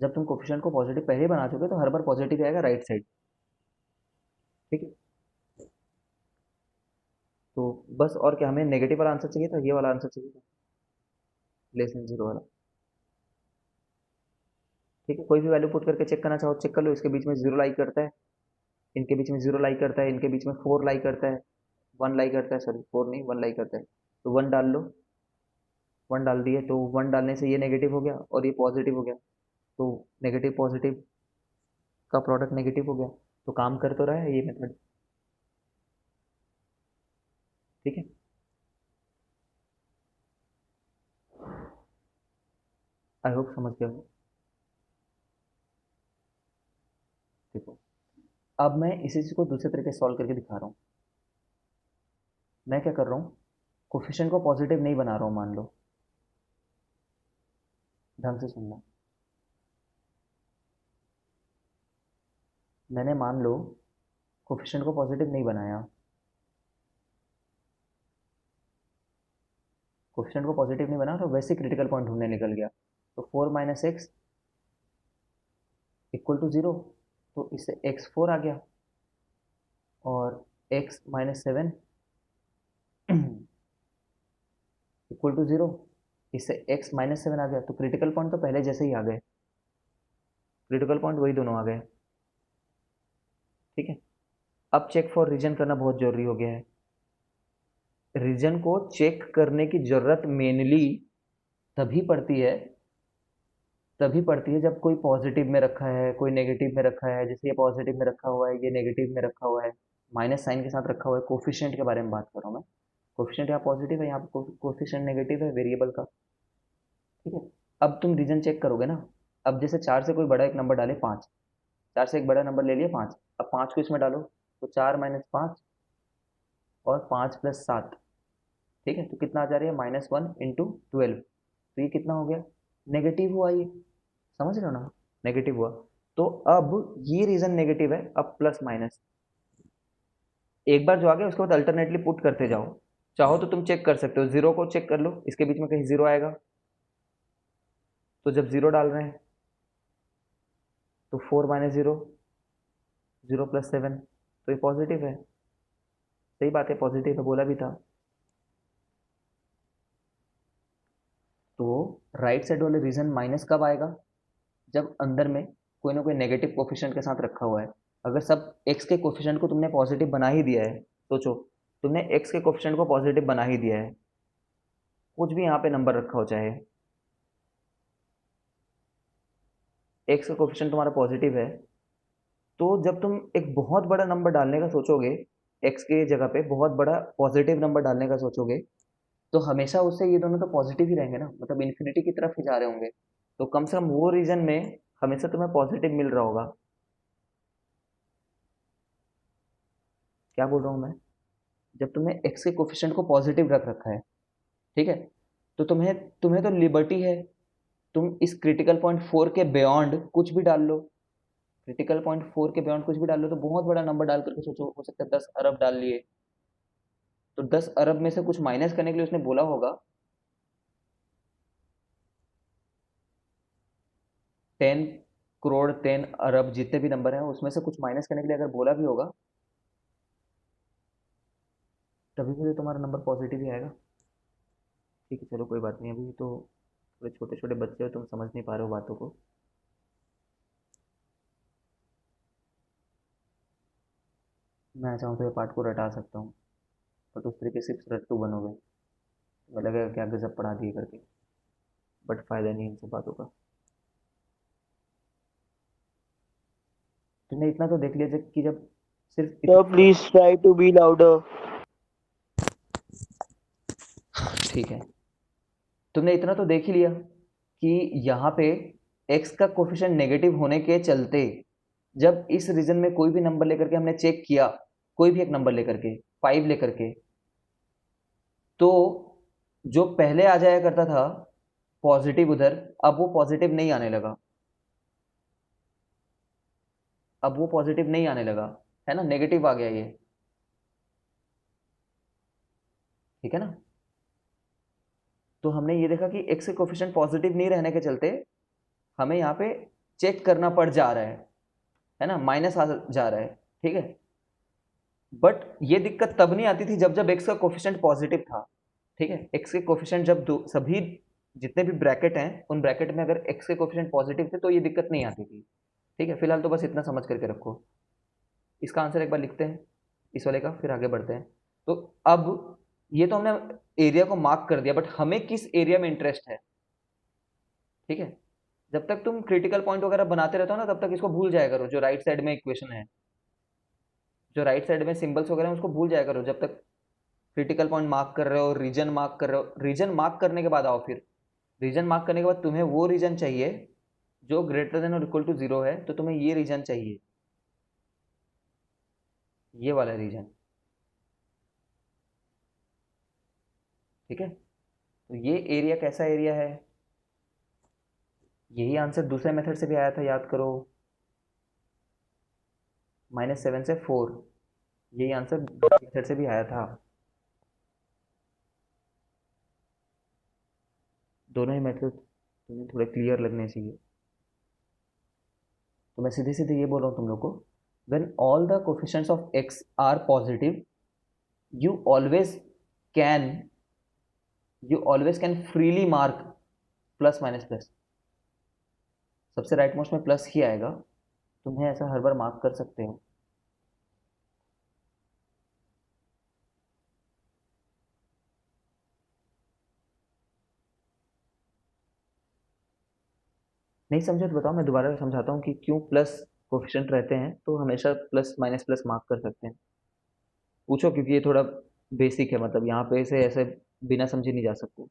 जब तुम कोफिशिएंट को पॉजिटिव पहले ही बना चुके हो तो हर बार पॉजिटिव आएगा राइट साइड। ठीक है, तो बस, और क्या, हमें नेगेटिव वाला आंसर चाहिए था, ये वाला आंसर चाहिए था, लेस देन जीरो वाला। ठीक है, कोई भी वैल्यू पुट करके चेक करना चाहो चेक कर लो, इसके बीच में जीरो लाई करता है, इनके बीच में जीरो लाई करता है, इनके बीच में 4 लाई करता है, 1 लाई करता है, सॉरी 4 नहीं 1 लाई करता है। तो 1 डाल लो, 1 डाल दिए तो 1 डालने से ये नेगेटिव हो गया और ये पॉजिटिव हो गया, तो नेगेटिव पॉजिटिव का प्रोडक्ट नेगेटिव हो गया। तो काम कर तो रहा है ये मेथड। ठीक है, आई होप समझ गए हो। देखो, अब मैं इसी चीज़ को दूसरे तरीके से सॉल्व करके दिखा रहा हूँ। मैं क्या कर रहा हूँ, कोफिशिएंट को पॉजिटिव नहीं बना रहा हूँ, मान लो, ढंग से सुनना। मैंने मान लो कोफिशिएंट को पॉजिटिव नहीं बनाया, कोफिशिएंट को पॉजिटिव नहीं बना तो वैसे क्रिटिकल पॉइंट ढूंढने निकल गया। तो 4 - x = 0, तो इससे x4 आ गया, और x - 7 = 0, इससे x - 7 आ गया। तो क्रिटिकल पॉइंट तो पहले जैसे ही आ गए, क्रिटिकल पॉइंट वही दोनों आ गए। ठीक है, अब चेक फॉर रीजन करना बहुत जरूरी हो गया है। रीजन को चेक करने की जरूरत मेनली तभी पड़ती है, तभी पड़ती है जब कोई पॉजिटिव में रखा है, कोई नेगेटिव में रखा है। जैसे ये पॉजिटिव में रखा हुआ है, ये नेगेटिव में रखा हुआ है, माइनस साइन के साथ रखा हुआ है। कोफिशिएंट के बारे में बात कर रहा हूँ मैं, कोफिशिएंट यहाँ पॉजिटिव है, यहाँ पे कोफिशिएंट नेगेटिव है वेरिएबल का। ठीक है, अब तुम रीजन चेक करोगे ना, अब जैसे 4 से कोई बड़ा एक नंबर डाले 5, 4 से एक बड़ा नंबर ले लिया 5, अब 5 को इसमें डालो, तो 4 - 5 और 5 + 7। ठीक है, तो कितना आ जा रही है, -1 × 12, तो ये कितना हो गया, नेगेटिव हुआ ये, समझ रहे हो ना, नेगेटिव हुआ। तो अब ये रीजन नेगेटिव है, अब प्लस माइनस एक बार जो आ गया उसके बाद अल्टरनेटली पुट करते जाओ। चाहो तो तुम चेक कर सकते हो, जीरो को चेक कर लो, इसके बीच में कहीं जीरो आएगा, तो जब जीरो डाल रहे हैं तो 4 - 0, 0 + 7, तो ये पॉजिटिव है। सही बात है, पॉजिटिव है, बोला भी था। तो राइट साइड वाले रीजन माइनस कब आएगा, जब अंदर में कोई ना कोई नेगेटिव कोफिशिएंट के साथ रखा हुआ है। अगर सब एक्स के कोफिशिएंट को तुमने पॉजिटिव बना ही दिया है, सोचो, तुमने एक्स के कोफिशिएंट को पॉजिटिव बना ही दिया है, कुछ भी यहाँ पे नंबर रखा हो, चाहे एक्स का कोफिशिएंट तुम्हारा पॉजिटिव है, तो जब तुम एक बहुत बड़ा नंबर डालने का सोचोगे, x के जगह पे बहुत बड़ा पॉजिटिव नंबर डालने का सोचोगे, तो हमेशा उससे ये दोनों तो पॉजिटिव ही रहेंगे ना, मतलब इन्फिनिटी की तरफ ही जा रहे होंगे। तो कम से कम वो रीजन में हमेशा तुम्हें पॉजिटिव मिल रहा होगा। क्या बोल रहा हूँ मैं? जब तुमने x के कोफिशिएंट को पॉजिटिव रख रखा है, ठीक है, तो तुम्हें तुम्हें तो लिबर्टी है, तुम इस क्रिटिकल पॉइंट 4 के बियॉन्ड कुछ भी डाल लो। क्रिटिकल पॉइंट 4 के बियॉन्ड कुछ भी डाल लो, तो बहुत बड़ा नंबर डाल करके सोचो, हो सकता है 10 अरब डाल लिए, तो 10 अरब में से कुछ माइनस करने के लिए उसने बोला होगा। 10 करोड़ 10 अरब जितने भी नंबर हैं उसमें से कुछ माइनस करने के लिए अगर बोला भी होगा, तभी भी तो तुम्हारा नंबर पॉजिटिव ही आएगा। ठीक है, चलो कोई बात नहीं, अभी तो थोड़े छोटे छोटे बच्चे हो, तुम समझ नहीं पा रहे हो बातों को। मैं चाहूँ तो ये पार्ट को रटा सकता हूँ, बट उस तरीके से सिर्फ रट्टू बनोगे, तुम्हें लगेगा क्या गजब पढ़ा दिए करके, बट फायदा नहीं इन सब बातों का। तुमने इतना तो देख लिया कि जब सिर्फ Sir, इतना, please try to be louder. ठीक है, तुमने इतना तो देख ही लिया कि यहाँ पे x का कोफिशिएंट नेगेटिव होने के चलते, जब इस रीजन में कोई भी नंबर लेकर के हमने चेक किया, कोई भी एक नंबर लेकर के 5 लेकर के, तो जो पहले आ जाया करता था पॉजिटिव उधर, अब वो पॉजिटिव नहीं आने लगा, अब वो पॉजिटिव नहीं आने लगा, है ना, नेगेटिव आ गया ये। ठीक है ना? तो हमने ये देखा कि x के कोफिशिएंट पॉजिटिव नहीं रहने के चलते हमें यहाँ पे चेक करना पड़ जा रहा है ना, माइनस आ जा रहा है। ठीक है, बट ये दिक्कत तब नहीं आती थी जब जब x का कोफिशिएंट पॉजिटिव था। ठीक है, x के कोफिशिएंट जब सभी जितने भी ब्रैकेट हैं उन ब्रैकेट में अगर x के कोफिशिएंट पॉजिटिव थे तो ये दिक्कत नहीं आती थी। ठीक है, फिलहाल तो बस इतना समझ करके रखो। इसका आंसर एक बार लिखते हैं इस वाले का, फिर आगे बढ़ते हैं। तो अब ये तो हमने एरिया को मार्क कर दिया, बट हमें किस एरिया में इंटरेस्ट है? ठीक है, जब तक तुम क्रिटिकल पॉइंट वगैरह बनाते रहते हो ना, तब तक इसको भूल जाया करो, जो राइट साइड में इक्वेशन है, जो राइट साइड में सिंबल्स वगैरह हैं उसको भूल जाया करो जब तक क्रिटिकल पॉइंट मार्क कर रहे हो, रीजन मार्क कर रहे हो। रीजन मार्क करने के बाद आओ, फिर रीजन मार्क करने के बाद तुम्हें वो रीजन चाहिए जो ग्रेटर देन और इक्वल टू 0 है, तो तुम्हें ये रीजन चाहिए, ये वाला रीजन। ठीक है, तो ये एरिया कैसा एरिया है? यही आंसर दूसरे मेथड से भी आया था, याद करो, -7 से 4, यही आंसर दूसरे मेथड से भी आया था। दोनों ही मेथड तुम्हें थोड़े क्लियर लगने चाहिए। तो मैं सीधे सीधे ये बोल रहा हूँ तुम लोग को, when all the coefficients of x are positive, you always can you always can freely mark plus minus plus. सबसे राइट मोस्ट में प्लस ही आएगा, तुम्हें ऐसा हर बार मार्क कर सकते हो। नहीं समझे तो बताओ, मैं दोबारा समझाता हूँ कि क्यों प्लस कोफिशिएंट रहते हैं तो हमेशा प्लस माइनस प्लस मार्क कर सकते हैं। पूछो, क्योंकि ये थोड़ा बेसिक है, मतलब यहाँ पे से ऐसे बिना समझे नहीं जा सकते।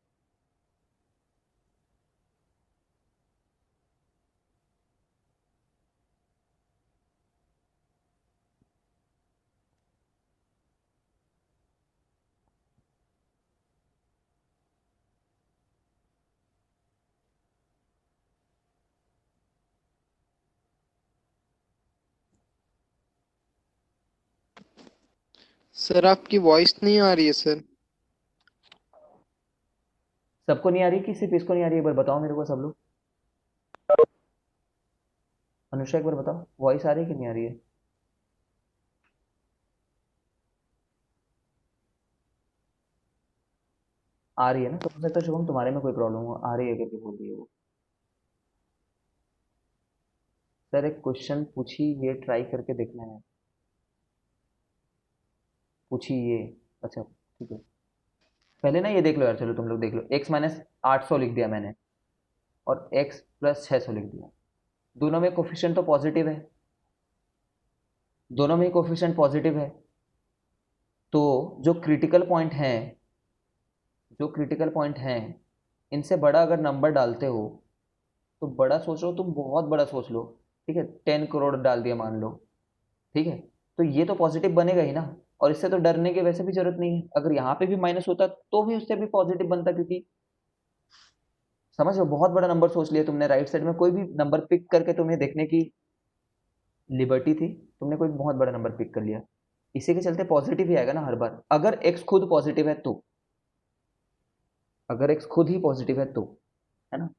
सर आपकी वॉइस नहीं आ रही है सर। सबको नहीं आ रही कि सिर्फ इसको नहीं आ रही? एक बार बताओ मेरे को सब लोग। अनुषा एक बार बताओ, वॉइस आ रही है कि नहीं आ रही है? आ रही है ना, तो हो सकता है शुभम तुम्हारे में कोई प्रॉब्लम हो, आ रही है करके बोल रही है वो। सर एक क्वेश्चन पूछिए, ट्राई करके देखना है, पूछिए। अच्छा ठीक है, पहले ना ये देख लो यार, चलो तुम लोग देख लो, x-800 लिख दिया मैंने और x + 600 लिख दिया, दोनों में कोफिशिएंट तो पॉजिटिव है। दोनों में ही कोफिशिएंट पॉजिटिव है, तो जो क्रिटिकल पॉइंट हैं, जो क्रिटिकल पॉइंट हैं, इनसे बड़ा अगर नंबर डालते हो, तो बड़ा सोच लो, तुम बहुत बड़ा सोच लो, ठीक है, 10 करोड़ डाल दिया मान लो, ठीक है, तो ये तो पॉजिटिव बनेगा ही ना। और इससे तो डरने की वैसे भी जरूरत नहीं है, अगर यहाँ पे भी माइनस होता तो भी उससे भी पॉजिटिव बनता, क्योंकि समझ लो बहुत बड़ा नंबर सोच लिया तुमने, राइट साइड में कोई भी नंबर पिक करके तुम्हें देखने की लिबर्टी थी, तुमने कोई बहुत बड़ा नंबर पिक कर लिया, इसी के चलते पॉजिटिव ही आएगा ना हर बार, अगर एक्स खुद पॉजिटिव है तो, अगर एक्स खुद ही पॉजिटिव है तो, है ना,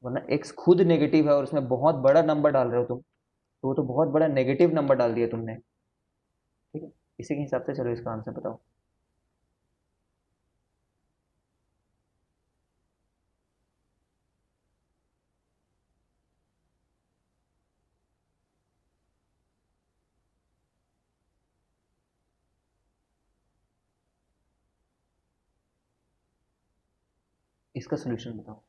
वरना एक्स खुद नेगेटिव है और उसमें बहुत बड़ा नंबर डाल रहे हो तुम, तो वो तो बहुत बड़ा नेगेटिव नंबर डाल दिया तुमने, ठीक है। इसी के हिसाब से चलो इसका आंसर बताओ। इसका सोल्यूशन बताओ।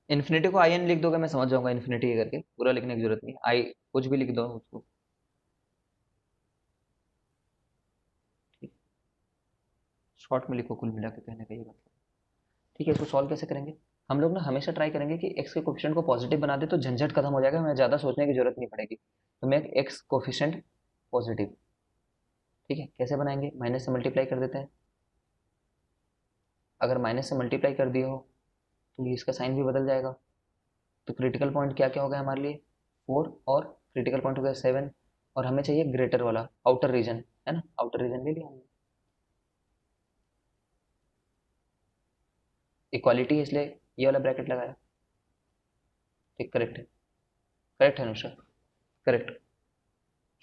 इन्फिनिटी को आई एन लिख दोगे मैं समझ जाऊंगा, इन्फिनिटी करके पूरा लिखने की जरूरत नहीं, आई कुछ भी लिख दो उसको, ठीक, शॉर्ट में लिखो, कुल मिला के कहने का ये मतलब, ठीक है। इसको सॉल्व कैसे करेंगे, हम लोग ना हमेशा ट्राई करेंगे कि एक्स के कोफिशिएंट को पॉजिटिव बना दे, तो झंझट खत्म हो जाएगा, हमें ज़्यादा सोचने की जरूरत नहीं पड़ेगी, तो मैं एक्स कोफिशिएंट पॉजिटिव, ठीक है, कैसे बनाएंगे, माइनस से मल्टीप्लाई कर देते हैं, अगर माइनस से मल्टीप्लाई कर दिए हो तो ये इसका साइन भी बदल जाएगा, तो क्रिटिकल पॉइंट क्या क्या हो गया हमारे लिए, 4, और क्रिटिकल पॉइंट हो गया 7, और हमें चाहिए ग्रेटर वाला आउटर रीजन, है ना, आउटर रीजन ले लिया हमने, इक्वालिटी है इसलिए ये वाला ब्रैकेट लगाया, ठीक, करेक्ट है, करेक्ट है अनुषा, करेक्ट।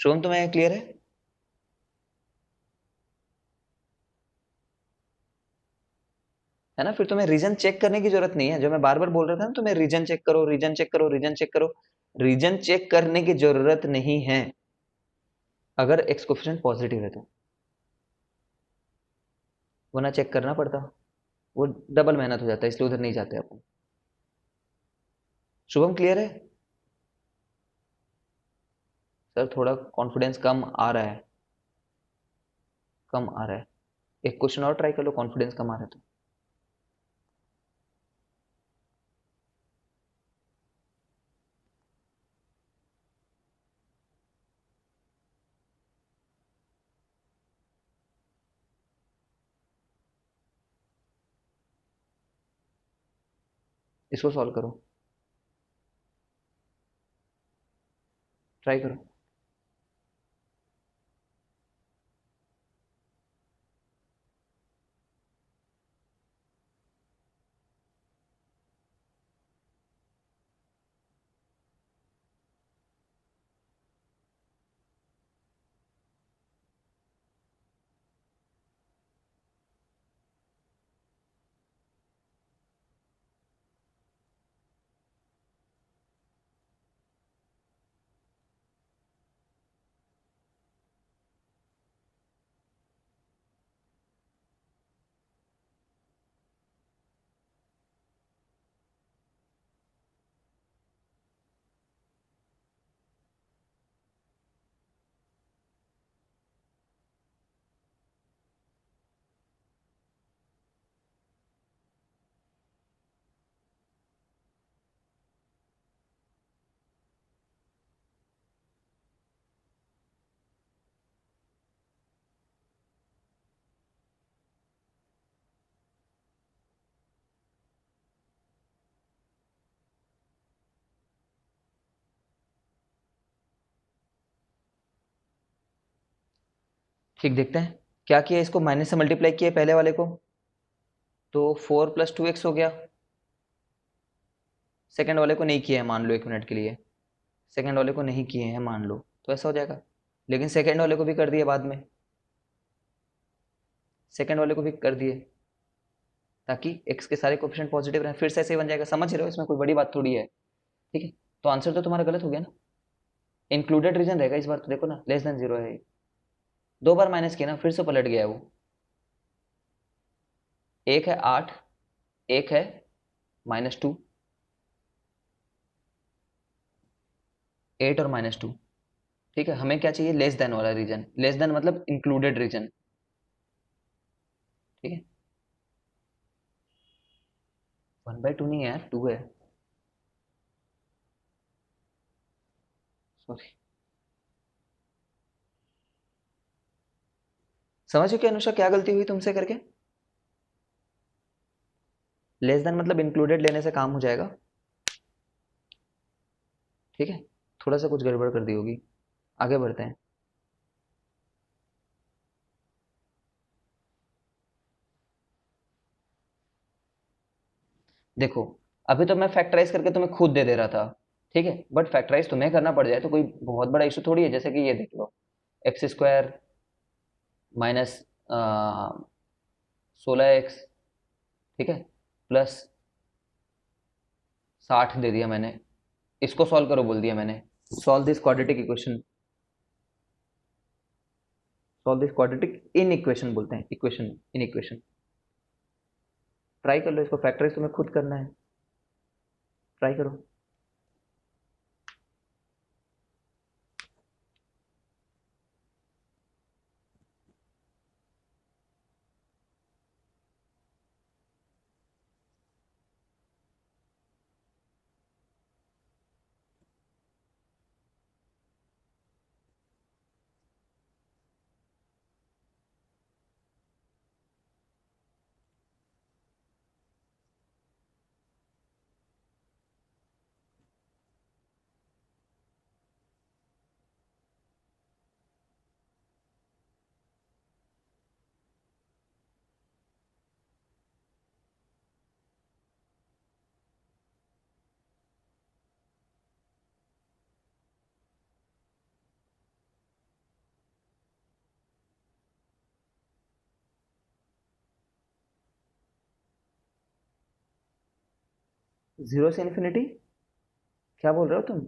शुभम तुम्हें क्लियर है? है ना, फिर तुम्हें रीजन चेक करने की जरूरत नहीं है, जो मैं बार बार बोल रहा था ना, तुम्हें रीजन चेक करो, रीजन चेक करो, रीजन चेक करो, रीजन चेक करने की जरूरत नहीं है अगर एक्स कोफिशिएंट पॉजिटिव है तो, वरना चेक करना पड़ता, वो डबल मेहनत हो जाता है, इसलिए उधर नहीं जाते अपन। शुभम क्लियर है? सर थोड़ा कॉन्फिडेंस कम आ रहा है, कम आ रहा है, एक क्वेश्चन और ट्राई कर लो, कॉन्फिडेंस कम आ रहा है तो। इसको सॉल्व करो, ट्राई करो। ठीक, देखते हैं क्या किया, इसको माइनस से मल्टीप्लाई किया पहले वाले को, तो 4 + 2x हो गया। सेकंड वाले को नहीं किया है मान लो, 1 मिनट के लिए सेकंड वाले को नहीं किए हैं मान लो, तो ऐसा हो जाएगा। लेकिन सेकंड वाले को भी कर दिए बाद में, सेकंड वाले को भी कर दिए, ताकि x के सारे कोफिशिएंट पॉजिटिव रहे, फिर से ऐसे ही बन जाएगा। समझ रहे हो, इसमें कोई बड़ी बात थोड़ी है। ठीक है, तो आंसर तो तुम्हारा गलत हो गया ना, इंक्लूडेड रीजन रहेगा इस बार, तो देखो ना लेस देन 0 है। 2 बार माइनस किया ना, फिर से पलट गया है वो। एक है 8, एक है -2, 8 और -2। ठीक है, हमें क्या चाहिए, लेस देन वाला रीजन, लेस देन मतलब इंक्लूडेड रीजन। ठीक है, 1/2 नहीं है यार, 2 है, सॉरी। समझो कि अनुषा क्या गलती हुई तुमसे करके, लेस देन मतलब इंक्लूडेड लेने से काम हो जाएगा। ठीक है, थोड़ा सा कुछ गड़बड़ कर दी होगी। आगे बढ़ते हैं। देखो, अभी तो मैं फैक्टराइज करके तुम्हें खुद दे दे रहा था, ठीक है, बट फैक्टराइज तुम्हें करना पड़ जाए तो कोई बहुत बड़ा इशू थोड़ी है। जैसे कि ये देख लो, x² माइनस 16x, ठीक है, प्लस 60 दे दिया मैंने, इसको सॉल्व करो बोल दिया मैंने। Solve this quadratic equation, solve this quadratic in equation बोलते हैं, इक्वेशन इन इक्वेशन। ट्राई कर लो, इसको फैक्टराइज तुम्हें खुद करना है, ट्राई करो। 0 से इन्फिनिटी, क्या बोल रहे हो तुम?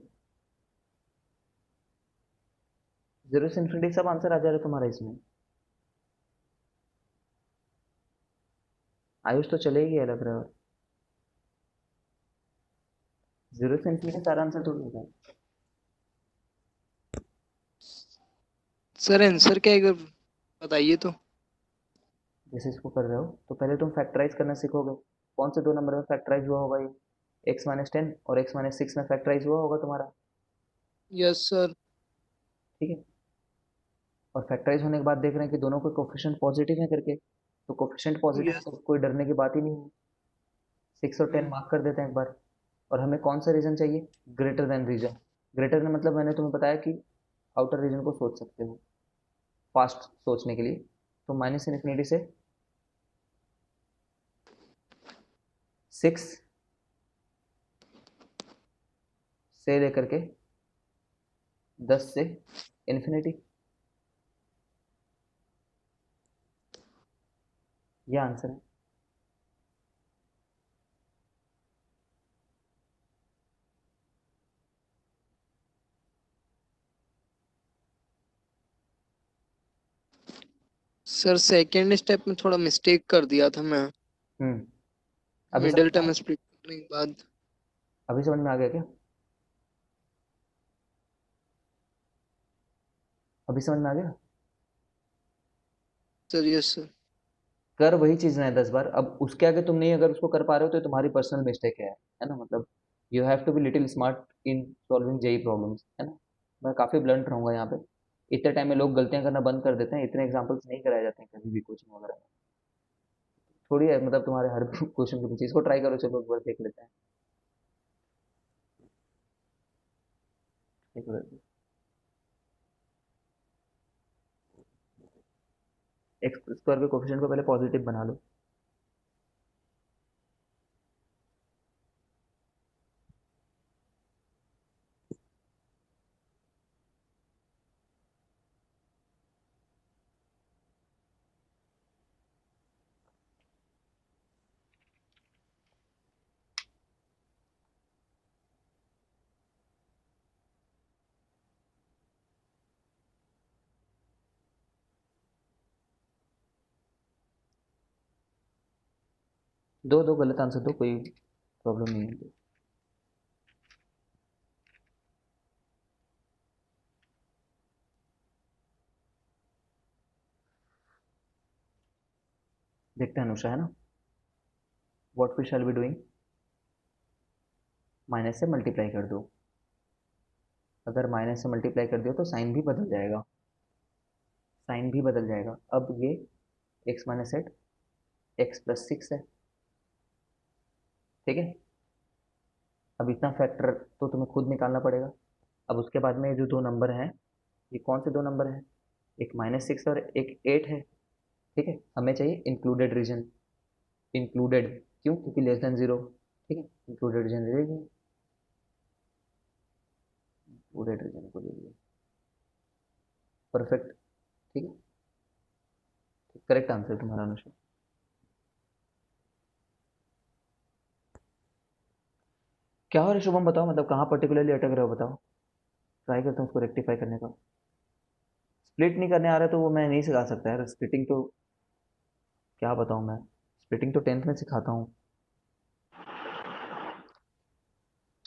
0 से इन्फिनिटी सब आंसर आ जा रहा है तुम्हारा इसमें। आयुष तो चलेगी लग रहा है। 0 से इन्फिनिटी सारा आंसर थोड़ी होगा। सर आंसर क्या है, बताइए तो। जैसे इसको कर रहे हो तो पहले तुम फैक्टराइज करना सीखोगे। कौन से दो नंबर में फैक्टराइज हुआ होगा ये, x-10 और x-6 में फैक्टराइज हुआ होगा तुम्हारा। Yes sir. ठीक है, और फैक्टराइज होने के बाद देख रहे हैं कि दोनों के कोफिशिएंट पॉजिटिव है करके, तो कोफिशिएंट पॉजिटिव यस। तो कोई डरने की बात ही नहीं है। 6 और 10 मार्क कर देते हैं एक बार। और हमें कौन सा रीजन चाहिए, greater than region. Greater than मतलब मैंने तुम्हें बताया कि आउटर रीजन को सोच सकते हो फास्ट सोचने के लिए। तो माइनस इन्फिनिटी से 6 से लेकर के 10 से इन्फिनिटी, ये आंसर है। सर सेकेंड स्टेप में थोड़ा मिस्टेक कर दिया था मैं, हम्म, अभी समझ मिडिल में टर्म आया? स्प्लिट करने के बाद। अभी समझ में आ गया क्या? अभी समझ में आ गया? Sir yes sir. कर वही चीज ना है 10 बार, अब उसके आगे तुम नहीं अगर उसको कर पा रहे हो तो ये तुम्हारी पर्सनल मिस्टेक है ना, मतलब you have to be little smart in solving JEE problems, है ना। मैं काफी ब्लंट रहूंगा यहाँ पे। इतने टाइम में लोग गलतियां करना बंद कर देते हैं, इतने एग्जाम्पल्स नहीं कराए जाते हैं कभी भी कोचिंग वगैरह में। थोड़ी है मतलब तुम्हारे हर क्वेश्चन के पीछे, इसको ट्राई करो, चलो एक बार देख लेते हैं। एक बार एक्स स्क्वायर के कोफिशिएंट को पहले पॉजिटिव बना लो। दो दो गलत आंसर दो, कोई प्रॉब्लम नहीं है। देखते हैं अनुषा, है ना। What we shall be doing, minus से मल्टीप्लाई कर दो। अगर माइनस से मल्टीप्लाई कर दियो तो साइन भी बदल जाएगा, साइन भी बदल जाएगा। अब ये x minus eight x plus six है, ठीक है। अब इतना फैक्टर तो तुम्हें खुद निकालना पड़ेगा। अब उसके बाद में ये जो दो नंबर हैं, ये कौन से दो नंबर हैं, एक माइनस सिक्स और एक एट है, ठीक है। हमें चाहिए इंक्लूडेड रीजन, इंक्लूडेड क्यों, क्योंकि लेस देन जीरो, ठीक है। इंक्लूडेड रीजन ले लीजिए, इंक्लूडेड रीजन को ले लीजिए, परफेक्ट, ठीक है। करेक्ट आंसर तुम्हारा अनुष्का। क्या हो रहा है शुभम, बताओ, मतलब कहाँ पर्टिकुलरली अटक रहे हो बताओ, ट्राई करता हूँ उसको रेक्टिफाई करने का। स्प्लिट नहीं करने आ रहा तो वो मैं नहीं सिखा सकता यार, स्प्लिटिंग तो क्या बताऊँ मैं, स्प्लिटिंग तो 10th में सिखाता हूँ।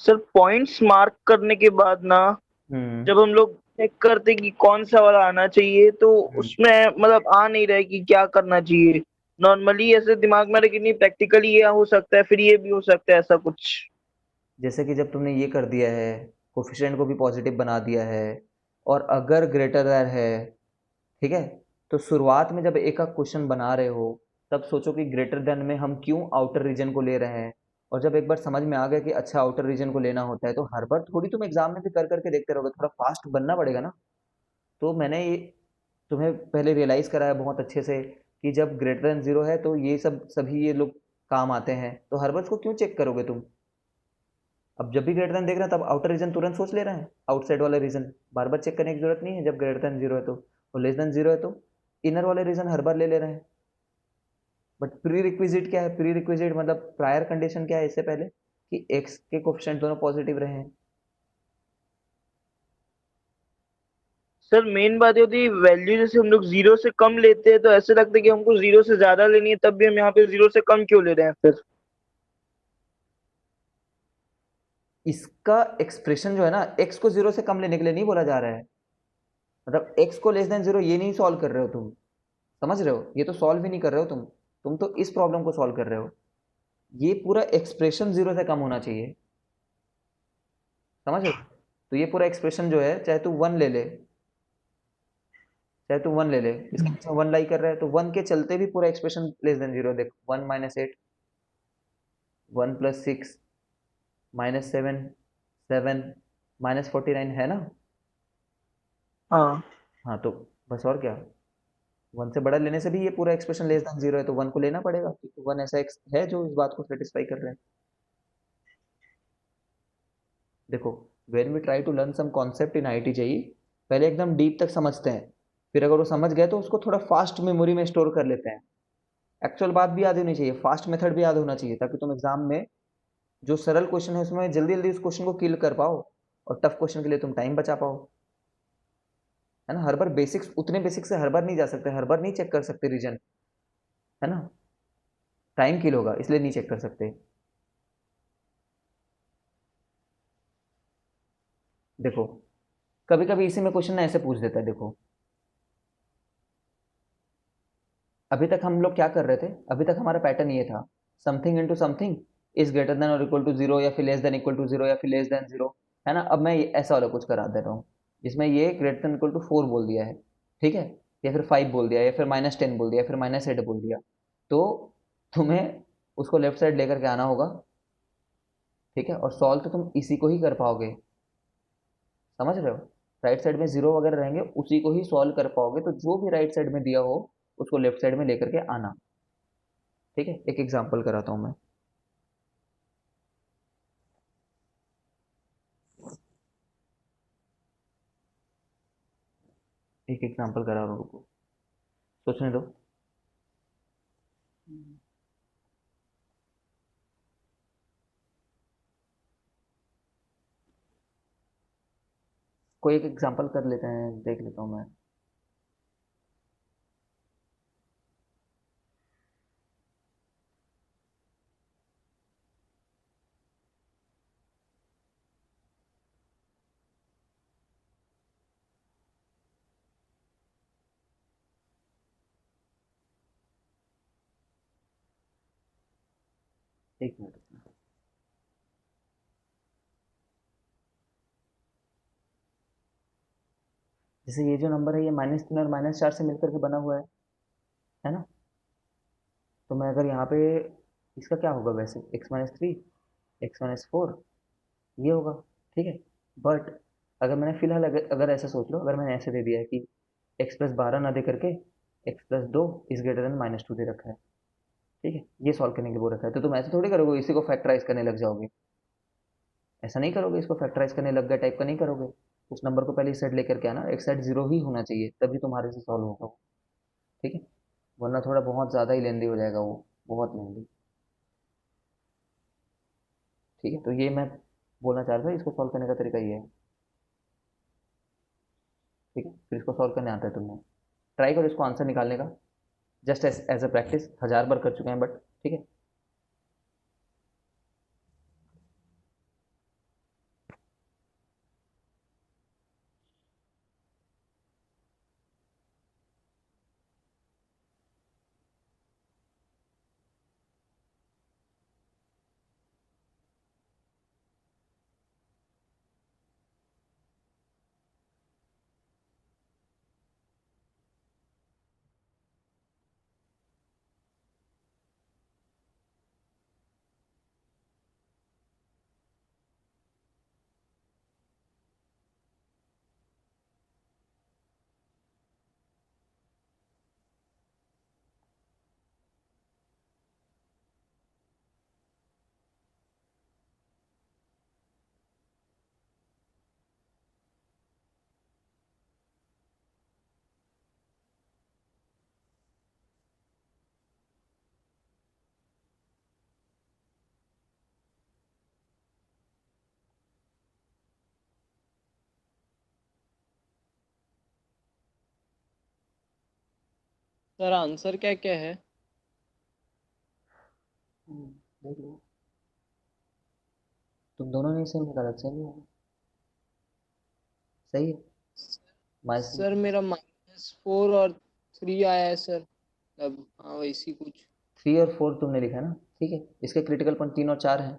सर पॉइंट्स मार्क करने के बाद ना, हम्म। जब हम लोग चेक करते कि कौन सा वाला आना चाहिए, तो हम्म। उसमें मतलब आ नहीं रहा है कि क्या करना चाहिए। नॉर्मली ऐसे दिमाग में, लेकिन नहीं, प्रैक्टिकली ये हो सकता है, फिर ये भी हो सकता है, ऐसा कुछ। जैसे कि जब तुमने ये कर दिया है, कोफिशिएंट को भी पॉजिटिव बना दिया है, और अगर ग्रेटर दैन है, ठीक है, तो शुरुआत में जब एक का क्वेश्चन बना रहे हो तब सोचो कि ग्रेटर देन में हम क्यों आउटर रीजन को ले रहे हैं। और जब एक बार समझ में आ गया कि अच्छा आउटर रीजन को लेना होता है, तो हर बार थोड़ी तुम एग्जाम में भी कर करके देखते रहोगे, थोड़ा फास्ट बनना पड़ेगा ना। तो मैंने ये तुम्हें पहले रियलाइज कराया बहुत अच्छे से कि जब ग्रेटर देन जीरो है तो ये सब सभी ये लोग काम आते हैं, तो हर बार इसको क्यों चेक करोगे तुम। अब जब भी ग्रेटर देन देख रहे हैं तब आउटर रीजन तुरंत सोच ले रहे हैं, आउटसाइड वाला रीजन बार बार चेक करने की जरूरत नहीं है। जब ग्रेटर देन जीरो है तो, और लेस देन जीरो है तो इनर वाले रीजन हर बार ले ले रहे हैं। बट प्री रिक्विजिट क्या है, प्री रिक्विजिट मतलब प्रायर कंडीशन क्या है इससे पहले, कि एक्स के कोफिशिएंट दोनों पॉजिटिव रहे हैं। सर मेन बात ये होती है, वैल्यू जैसे हम लोग जीरो से कम लेते हैं तो ऐसे लगता है कि हमको जीरो से ज्यादा लेनी है, तब भी हम यहाँ पे जीरो से कम क्यों ले रहे हैं फिर। इसका एक्सप्रेशन जो है ना, एक्स को जीरो से कम लेने के लिए नहीं बोला जा रहा है, मतलब एक्स को लेस देन जीरो ये नहीं सॉल्व कर रहे हो तुम, समझ रहे हो, ये तो सॉल्व ही नहीं कर रहे हो तुम तो इस प्रॉब्लम को सॉल्व कर रहे हो। ये पूरा एक्सप्रेशन जीरो से कम होना चाहिए, समझ रहे हो। तो ये पूरा एक्सप्रेशन जो है, चाहे तू वन ले ले, चाहे तू वन ले ले, इसके पीछे वन लाई कर रहा है तो वन के चलते भी पूरा एक्सप्रेशन लेस देन जीरो। देख, one minus eight, one plus six, minus seven, seven, minus 49 है ना। हाँ। हाँ तो बस, और क्या, वन से बड़ा लेने से भी ये पूरा एक्सप्रेशन लेस देन जीरो है, तो वन को लेना पड़ेगा क्योंकि वन ऐसा एक्स है जो इस बात को सेटिस्फाई कर रहे हैं। देखो, when we try to learn some concept in IIT JEE, पहले एकदम डीप तक समझते हैं, फिर अगर वो समझ गए तो उसको थोड़ा फास्ट मेमोरी में स्टोर कर लेते हैं। एक्चुअल बात भी याद होनी चाहिए, फास्ट मेथड भी याद होना चाहिए, ताकि तुम एग्जाम में जो सरल क्वेश्चन है उसमें जल्दी जल्दी उस क्वेश्चन को किल कर पाओ, और टफ क्वेश्चन के लिए तुम टाइम बचा पाओ, है ना। हर बार बेसिक्स, उतने बेसिक से हर बार नहीं जा सकते, हर बार नहीं चेक कर सकते रीजन, है ना, टाइम किल होगा, इसलिए नहीं चेक कर सकते। देखो, कभी कभी इसी में क्वेश्चन ऐसे पूछ देता है, देखो अभी तक हम लोग क्या कर रहे थे, अभी तक हमारा पैटर्न ये था, something into something is greater than और इक्वल टू जीरो, या फिर less than equal to zero, या फिर लेस देन जीरो, है ना। अब मैं ऐसा वाला कुछ करा दे रहा हूँ जिसमें ये greater than equal to four बोल दिया है, ठीक है, या फिर फाइव बोल दिया, या फिर माइनस टेन बोल दिया, या फिर माइनस एट बोल दिया। तो तुम्हें उसको लेफ्ट साइड लेकर के आना होगा, ठीक है, और सॉल्व तो तुम इसी को ही कर पाओगे, समझ रहे हो। राइट साइड में जीरो वगैरह रहेंगे, उसी को ही सॉल्व कर पाओगे, तो जो भी राइट साइड में दिया हो उसको लेफ्ट साइड में लेकर के आना। ठीक है, एक एग्जाम्पल कराता हूँ मैं। एक एग्जाम्पल करा रहा हूँ, रुको, सोचने दो। कोई एक एग्जाम्पल कर लेते हैं, देख लेता हूँ मैं। एक मिनट। जैसे ये जो नंबर है ये -3 और -4 से मिलकर के बना हुआ है ना? तो मैं अगर यहाँ पे, इसका क्या होगा वैसे, x-3, x-4, ये होगा। ठीक है, बट अगर मैंने फिलहाल अगर ऐसा सोच लो, अगर मैंने ऐसे दे दिया है कि x+12 ना दे करके x+2 इज ग्रेटर देन -2 दे रखा है। ठीक है, ये सॉल्व करने के लिए वो रखा है, तो तुम ऐसे थोड़ी करोगे, इसी को फैक्टराइज करने लग जाओगे। ऐसा नहीं करोगे, इसको फैक्टराइज करने लग गए टाइप का नहीं करोगे। उस नंबर को पहले इस साइड लेकर के आना, एक साइड जीरो ही होना चाहिए, तभी तुम्हारे से सॉल्व होगा वो। ठीक है, वरना थोड़ा बहुत ज़्यादा ही लेंदी हो जाएगा वो, बहुत लेंदी। ठीक है, तो ये मैं बोलना चाह रहा था, इसको सॉल्व करने का तरीका ये है। ठीक है, फिर इसको सॉल्व करने आता है तुम्हें, ट्राई करो इसको आंसर निकालने का, जस्ट एज अ प्रैक्टिस, 1000 बार कर चुके हैं बट। ठीक है। सर आंसर क्या क्या है? देख लो, तुम दोनों ने सेम निकाला, सेम ही होगा। सही है। माइनस, सर मेरा -4 और 3 आया है सर, अब हाँ वैसी कुछ। 3 और 4 तुमने लिखा है ना? ठीक है, इसके क्रिटिकल पॉइंट 3 और 4 हैं,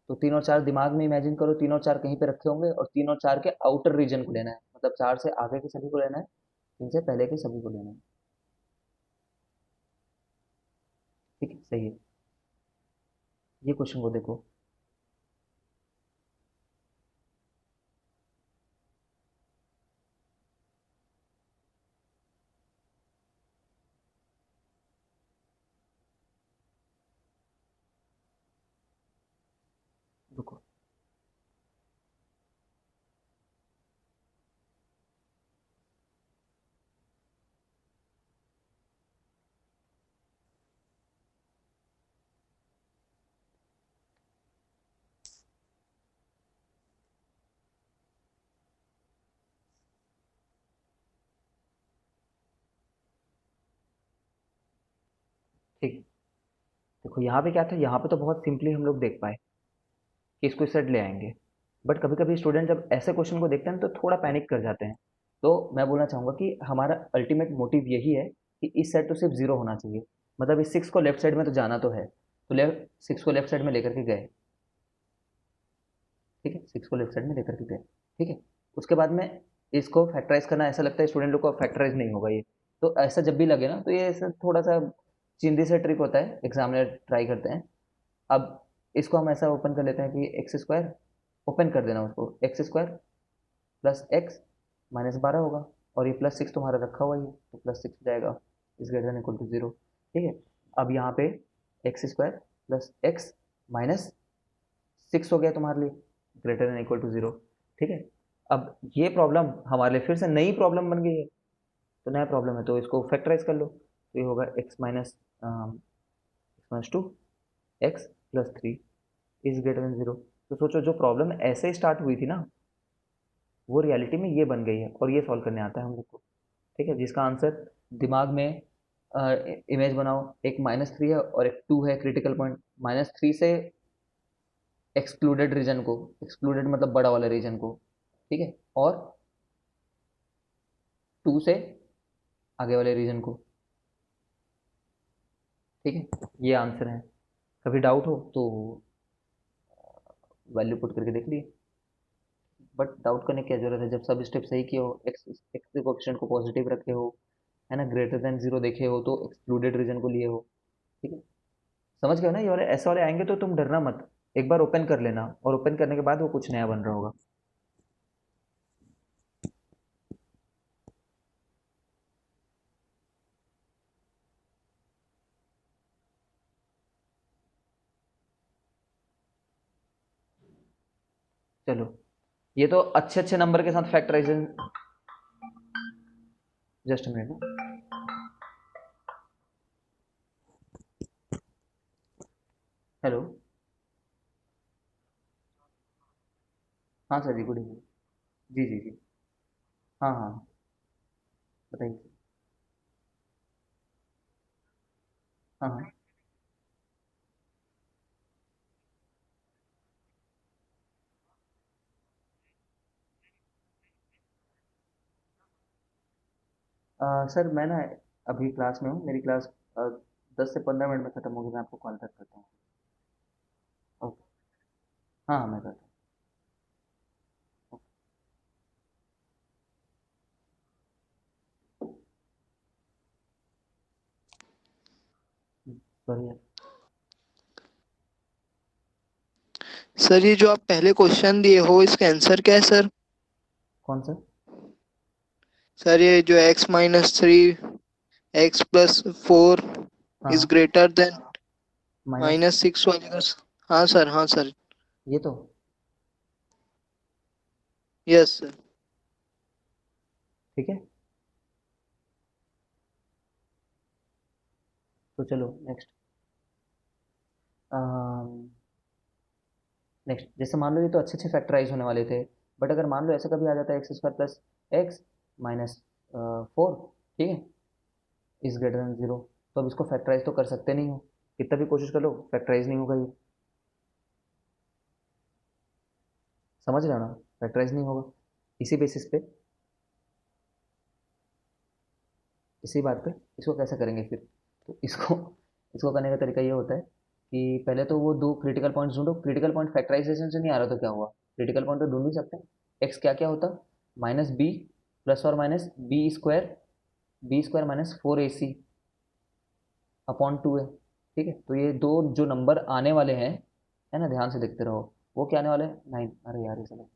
तो 3 और 4 दिमाग में इमेजिन करो, 3 और 4 कहीं पे रखे होंगे, और 3 और 4 के आउटर रीजन को लेना है, मतलब 4 से आगे के सभी को लेना है, 3 से पहले के सभी को लेना है। ठीक है, सही है। ये क्वेश्चन को देखो। रुको, ठीक। देखो यहाँ पे क्या था, यहाँ पे तो बहुत सिंपली हम लोग देख पाए कि इसको इस साइड ले आएंगे, बट कभी कभी स्टूडेंट जब ऐसे क्वेश्चन को देखते हैं तो थोड़ा पैनिक कर जाते हैं। तो मैं बोलना चाहूँगा कि हमारा अल्टीमेट मोटिव यही है कि इस साइड तो सिर्फ जीरो होना चाहिए, मतलब इस 6 को लेफ्ट साइड में तो जाना तो है, तो लेफ्ट 6 को लेफ्ट साइड में लेकर के गए। ठीक है, 6 को लेफ्ट साइड में लेकर के गए। ठीक है, उसके बाद में इसको फैक्टराइज करना, ऐसा लगता है स्टूडेंट लोग को फैक्टराइज नहीं होगा ये, तो ऐसा जब भी लगे ना, तो ये ऐसा थोड़ा सा चिंदी से ट्रिक होता है, एग्जामिनर ट्राई करते हैं। अब इसको हम ऐसा ओपन कर लेते हैं कि x² ओपन कर देना, उसको x² + x -12 होगा, और ये +6 तुम्हारा रखा हुआ ही है, तो +6 हो जाएगा, is greater than equal to 0। ठीक है, अब यहाँ पे x² प्लस x माइनस 6 हो गया तुम्हारे लिए, ग्रेटर देन इक्वल टू 0। ठीक है, अब ये प्रॉब्लम हमारे लिए फिर से नई प्रॉब्लम बन गई है, तो नया प्रॉब्लम है तो इसको फैक्टराइज कर लो, तो ये होगा x-2 x plus 3 is greater than 0। तो सोचो जो प्रॉब्लम ऐसे स्टार्ट हुई थी ना, वो रियलिटी में ये बन गई है, और ये सॉल्व करने आता है हम लोग को। ठीक है, जिसका आंसर दिमाग में इमेज बनाओ, एक -3 है और एक 2 है क्रिटिकल पॉइंट। -3 से एक्सक्लूडेड रीजन को, एक्सक्लूडेड मतलब बड़ा वाला रीजन को, ठीक है, और 2 से आगे वाले रीजन को। ठीक है, ये आंसर है। कभी डाउट हो तो वैल्यू पुट करके देख लिए, बट डाउट करने की क्या जरूरत है, जब सब स्टेप सही किए हो, एक्स एक्स के कोएफिशिएंट को पॉजिटिव रखे हो, है ना, ग्रेटर देन 0 देखे हो, तो एक्सक्लूडेड रीजन को लिए हो। ठीक है, समझ गए हो ना, ये वाले ऐसे वाले आएंगे तो तुम डरना मत, एक बार ओपन कर लेना, और ओपन करने के बाद वो कुछ नया बन रहा होगा। चलो, ये तो अच्छे अच्छे नंबर के साथ फैक्टराइजेशन, जस्ट मिनट। हेलो, हाँ सर जी, गुड इवनिंग। जी जी जी, हाँ हाँ, बताइए। हाँ हाँ, सर मैं ना अभी क्लास में हूँ, मेरी क्लास 10 से 15 मिनट में ख़त्म होगी, मैं आपको कॉल बैक करता हूँ। ओके, हाँ हाँ, मैं करता हूँ। बढ़िया। सर ये जो आप पहले क्वेश्चन दिए हो इसका आंसर क्या है सर? कौन सा? सर ये जो x-3 x+4 हाँ इज हाँ, ग्रेटर देन माइनस, -6 वाले का। हाँ सर, हाँ सर। ये तो, यस सर। ठीक है, तो चलो नेक्स्ट। नेक्स्ट, जैसे मान लो ये तो अच्छे अच्छे फैक्टराइज होने वाले थे, बट अगर मान लो ऐसा कभी आ जाता है x² प्लस एक्स माइनस 4, ठीक है, इज ग्रेटर देन 0, तो अब इसको फैक्टराइज तो कर सकते नहीं हो, कितना भी कोशिश कर लो फैक्टराइज नहीं होगा ये, समझ रहे हो ना, फैक्टराइज नहीं होगा। इसी बेसिस पे, इसी बात पे इसको कैसे करेंगे फिर, तो इसको इसको करने का तरीका ये होता है कि पहले तो वो दो क्रिटिकल पॉइंट्स ढूंढो, क्रिटिकल पॉइंट फैक्टराइजेशन से नहीं आ रहा तो क्या हुआ, क्रिटिकल पॉइंट तो ढूंढ ही सकते हैं। एक्स क्या क्या होता, -b प्लस और minus B square -4ac upon 2 है। ठीक है, तो ये दो जो नंबर आने वाले हैं, है ना, ध्यान से देखते रहो, वो क्या आने वाले हैं, 9। अरे यार, ये सब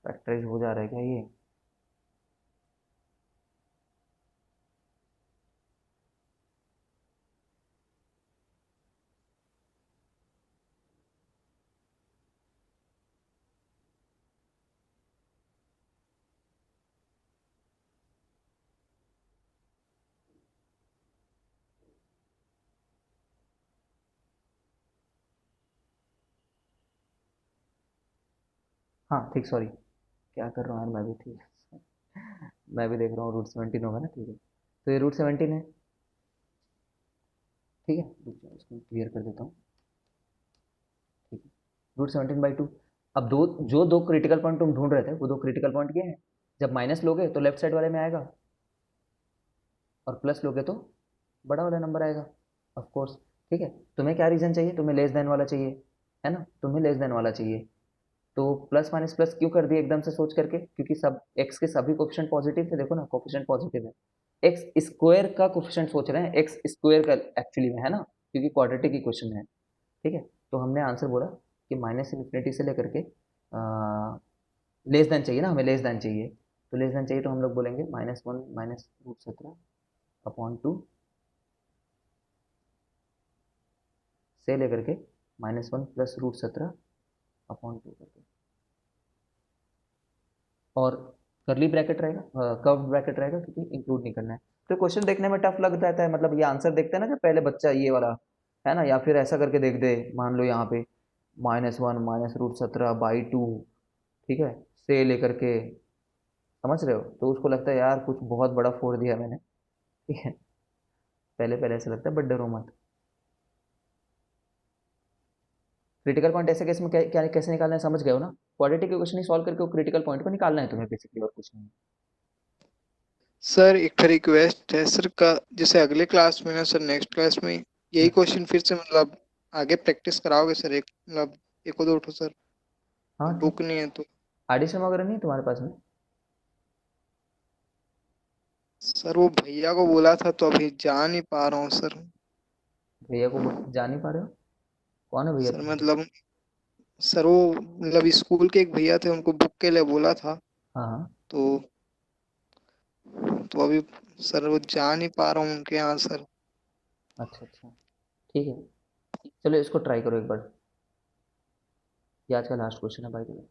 फैक्टराइज हो जा रहा है क्या ये? हाँ ठीक, सॉरी, क्या कर रहा हूँ यार मैं भी, ठीक है, मैं भी देख रहा हूँ, √17 होगा ना, ठीक है, तो ये √17 है। ठीक है, रुक जाओ, इसको क्लियर कर देता हूँ। ठीक है, √17/2। अब दो, जो दो क्रिटिकल पॉइंट तुम ढूंढ रहे थे, वो दो क्रिटिकल पॉइंट ये हैं, जब माइनस लोगे तो लेफ्ट साइड वाले में आएगा, और प्लस लोगे तो बड़ा वाला नंबर आएगा, ऑफ कोर्स। ठीक है, तुम्हें क्या रीजन चाहिए, तुम्हें लेस देन वाला चाहिए, है ना, तुम्हें लेस देन वाला चाहिए, तो प्लस माइनस प्लस क्यों कर दिए एकदम से सोच करके, क्योंकि सब एक्स के सभी कोफिशिएंट पॉजिटिव थे, देखो ना कोफिशिएंट पॉजिटिव है, एक्स स्क्वायर का कोफिशिएंट सोच रहे हैं, एक्स स्क्वायर का एक्चुअली में, है ना, क्योंकि क्वाड्रेटिक इक्वेशन है। ठीक है, तो हमने आंसर बोला कि -∞ से लेकर के लेस देन चाहिए ना, हमें लेस देन चाहिए, तो लेस देन चाहिए तो हम लोग बोलेंगे -1 माइनस रूट 17 अपॉन 2 से लेकर के -1 प्लस रूट 17 अपॉन 2 करके, और करली ब्रैकेट रहेगा, कर्व ब्रैकेट रहेगा क्योंकि इंक्लूड नहीं करना है। तो क्वेश्चन देखने में टफ लग जाता है, मतलब ये आंसर देखते हैं ना जब पहले बच्चा ये वाला है ना, या फिर ऐसा करके देख दे, मान लो यहाँ पे -1 माइनस रूट 17 बाई 2, ठीक है, से लेकर के, समझ रहे हो, तो उसको लगता है यार कुछ बहुत बड़ा फोड़ दिया मैंने, ठीक है, पहले पहले ऐसा लगता है, बट डरो मत। क्रिटिकल पॉइंट ऐसे केस में क्या क्या कैसे निकालना है, समझ गए हो ना, क्वाड्रेटिक इक्वेशन ही सॉल्व करके वो क्रिटिकल पॉइंट को निकालना है तुम्हें बेसिकली, और कुछ नहीं। सर एक रिक्वेस्ट है सर का, जैसे अगले क्लास में ना सर, नेक्स्ट क्लास में यही हम्म, क्वेश्चन फिर से मतलब आगे प्रैक्टिस कराओगे सर, एक मतलब एक दो उठो सर, हाँ ठीक। बुक नहीं है तो। एडिशन वगैरह नहीं है तुम्हारे पास में? सर वो भैया को बोला था तो अभी जा नहीं पा रहा हूँ सर। भैया को जा नहीं पा रहे हो? कौन है भैया सर तुम्हारे? मतलब सर वो मतलब स्कूल के एक भैया थे, उनको बुक के लिए बोला था। हाँ हाँ। तो अभी सर वो जा नहीं पा रहा हूँ उनके यहाँ सर। अच्छा अच्छा, ठीक है, चलो इसको ट्राई करो एक बार, ये आज का लास्ट क्वेश्चन है भाई तुम्हें।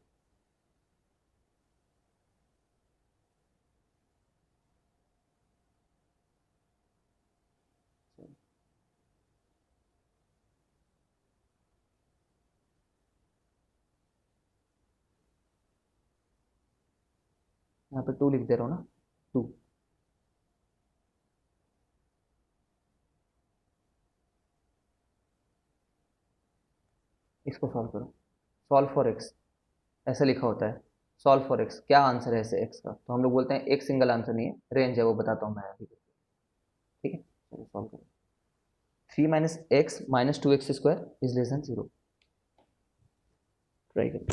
यहाँ पे 2 लिख दे रहा हूँ ना, 2। इसको सॉल्व करो, सॉल्व फॉर एक्स, ऐसा लिखा होता है, सॉल्व फॉर एक्स, क्या आंसर है ऐसे एक्स का, तो हम लोग बोलते हैं एक सिंगल आंसर नहीं है, रेंज है, वो बताता हूँ मैं अभी, ठीक है, चलो सॉल्व करो। 3 - x - 2x² is less than 0, try करो।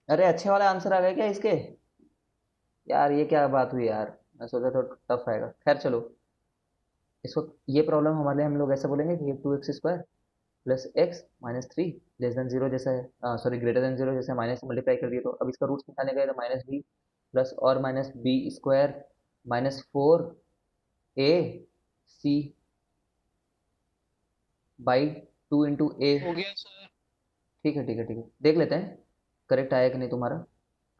अरे अच्छे वाले आंसर आ गए क्या इसके? यार ये क्या बात हुई यार, मैं सोचा था टफ आएगा, खैर चलो, इसको, ये प्रॉब्लम हमारे लिए हम लोग ऐसा बोलेंगे कि 2x² plus x minus 3 less than 0 जैसा है, सॉरी ग्रेटर देन 0 जैसे, माइनस से मल्टीप्लाई कर दिए, तो अब इसका रूट्स निकालने का है, तो -b प्लस और -b² -4ac बाई 2 × a। हो गया सर। ठीक है ठीक है ठीक है, देख लेते हैं करेक्ट आया कि नहीं तुम्हारा,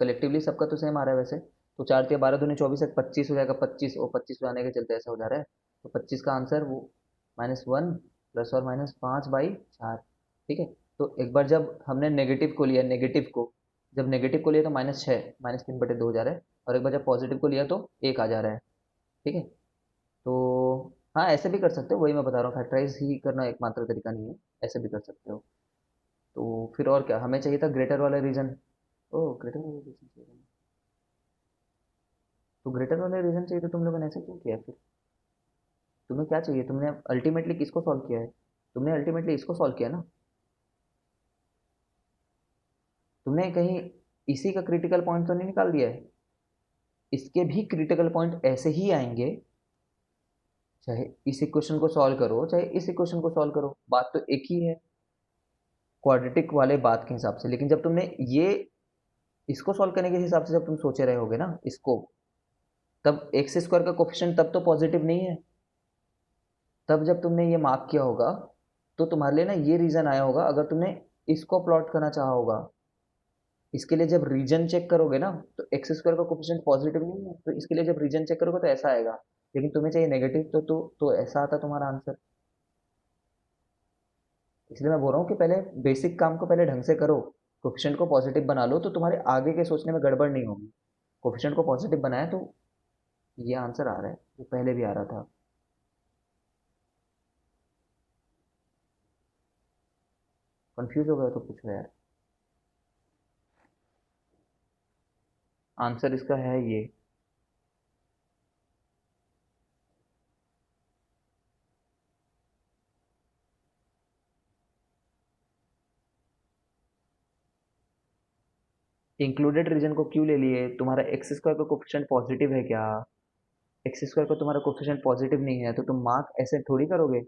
कलेक्टिवली सबका तो सेम आ रहा है वैसे, तो 4×3 = 12, 2×24 है, 25 हो जाएगा, 25 और 25 हो जाने के चलते ऐसा हो जा रहा है, तो 25 का आंसर वो -1 प्लस और माइनस 5/4। ठीक है। तो एक बार जब हमने नेगेटिव को लिया, नेगेटिव को जब नेगेटिव को लिया तो -6, -3/2 हो जा रहा है, और एक बार जब पॉजिटिव को लिया तो 1 आ जा रहा है। ठीक है। तो हाँ, ऐसे भी कर सकते हो, वही मैं बता रहा हूँ, फैक्टराइज ही करना एकमात्र तरीका नहीं है, ऐसे भी कर सकते हो। तो फिर और क्या हमें चाहिए था, ग्रेटर वाला रीजन। ओ, ग्रेटर वाला रीजन चाहिए था। तो ग्रेटर वाला रीजन चाहिए तो तुम लोगों ने ऐसे क्यों किया फिर? तुम्हें क्या चाहिए, तुमने अल्टीमेटली किसको सॉल्व किया है? तुमने अल्टीमेटली इसको सॉल्व किया ना। तुमने कहीं इसी का क्रिटिकल पॉइंट तो नहीं निकाल दिया है? इसके भी क्रिटिकल पॉइंट ऐसे ही आएंगे, चाहे इस इक्वेशन को सॉल्व करो चाहे इस इक्वेशन को सॉल्व करो, बात तो एक ही है, क्वाड्रेटिक वाले बात के हिसाब से। लेकिन जब तुमने ये इसको सॉल्व करने के हिसाब से जब तुम सोचे रहे होगे ना इसको, तब एक्स स्क्वायर का कोफिशिएंट तब तो पॉजिटिव नहीं है। तब जब तुमने ये मार्क किया होगा तो तुम्हारे लिए ना ये रीजन आया होगा, अगर तुमने इसको प्लॉट करना चाहा होगा, इसके लिए जब रीजन चेक करोगे ना तो एक्स स्क्वायर का कोफिशिएंट पॉजिटिव नहीं है, तो इसके लिए जब रीजन चेक करोगे तो ऐसा आएगा। लेकिन तुम्हें चाहिए नेगेटिव, तो ऐसा आता तुम्हारा आंसर। इसलिए मैं बोल रहा हूँ कि पहले बेसिक काम को पहले ढंग से करो, कोफिशिएंट को पॉजिटिव बना लो तो तुम्हारे आगे के सोचने में गड़बड़ नहीं होगी। कोफिशिएंट को पॉजिटिव बनाया तो ये आंसर आ रहा है, जो पहले भी आ रहा था। कंफ्यूज हो गया तो पूछो यार। आंसर इसका है ये। इंक्लूडेड रीजन को क्यों ले लिए, तुम्हारा एक्स स्क्वायर का कोफिशिएंट पॉजिटिव है क्या? एक्स स्क्वायर का तुम्हारा कोफिशिएंट पॉजिटिव नहीं है तो तुम मार्क ऐसे थोड़ी करोगे।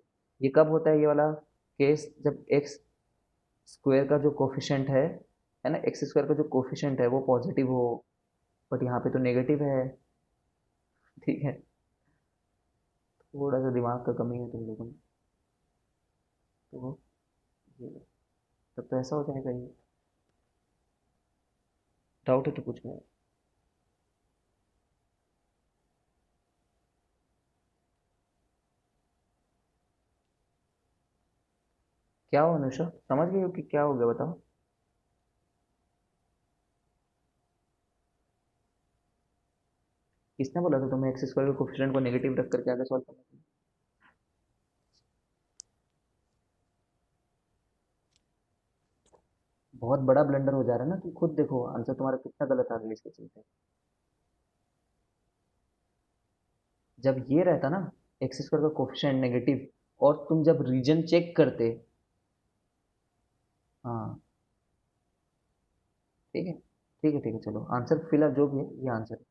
ये कब होता है ये वाला केस, जब एक्स स्क्वायर का जो कोफिशिएंट है ना, एक्स स्क्वायर का जो कोफिशिएंट है वो पॉजिटिव हो, बट यहाँ पे तो नेगेटिव है। ठीक है। थोड़ा सा दिमाग का कमी है तुम लोगों में। तो ये तब तो ऐसा हो जाएगा ये। डाउट है तो पूछ मैं। क्या हो अनुषा, समझ गई हो कि क्या हो गया बताओ? किसने बोला था तुम्हें एक्स स्क्वायर के कोफिशिएंट को नेगेटिव रख करके आगे सॉल्व करना है? बहुत बड़ा ब्लंडर हो जा रहा है ना, तुम खुद देखो आंसर तुम्हारा कितना गलत आ गया इसके चलते। जब ये रहता ना एक्स स्क्वायर का कोफिशिएंट नेगेटिव, और तुम जब रीजन चेक करते। हाँ। ठीक है, ठीक है, ठीक है, चलो आंसर फिलहाल जो भी है ये आंसर है।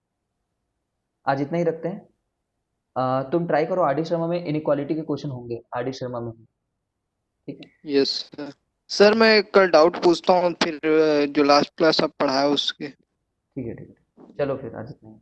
आज इतना ही रखते हैं। तुम ट्राई करो, आर डी शर्मा में इनइक्वालिटी के क्वेश्चन होंगे, आर डी शर्मा में। ठीक है। Yes sir. सर मैं कल डाउट पूछता हूँ फिर जो लास्ट क्लास आप पढ़ाया उसके। ठीक है, ठीक है, चलो फिर आज इतना ही।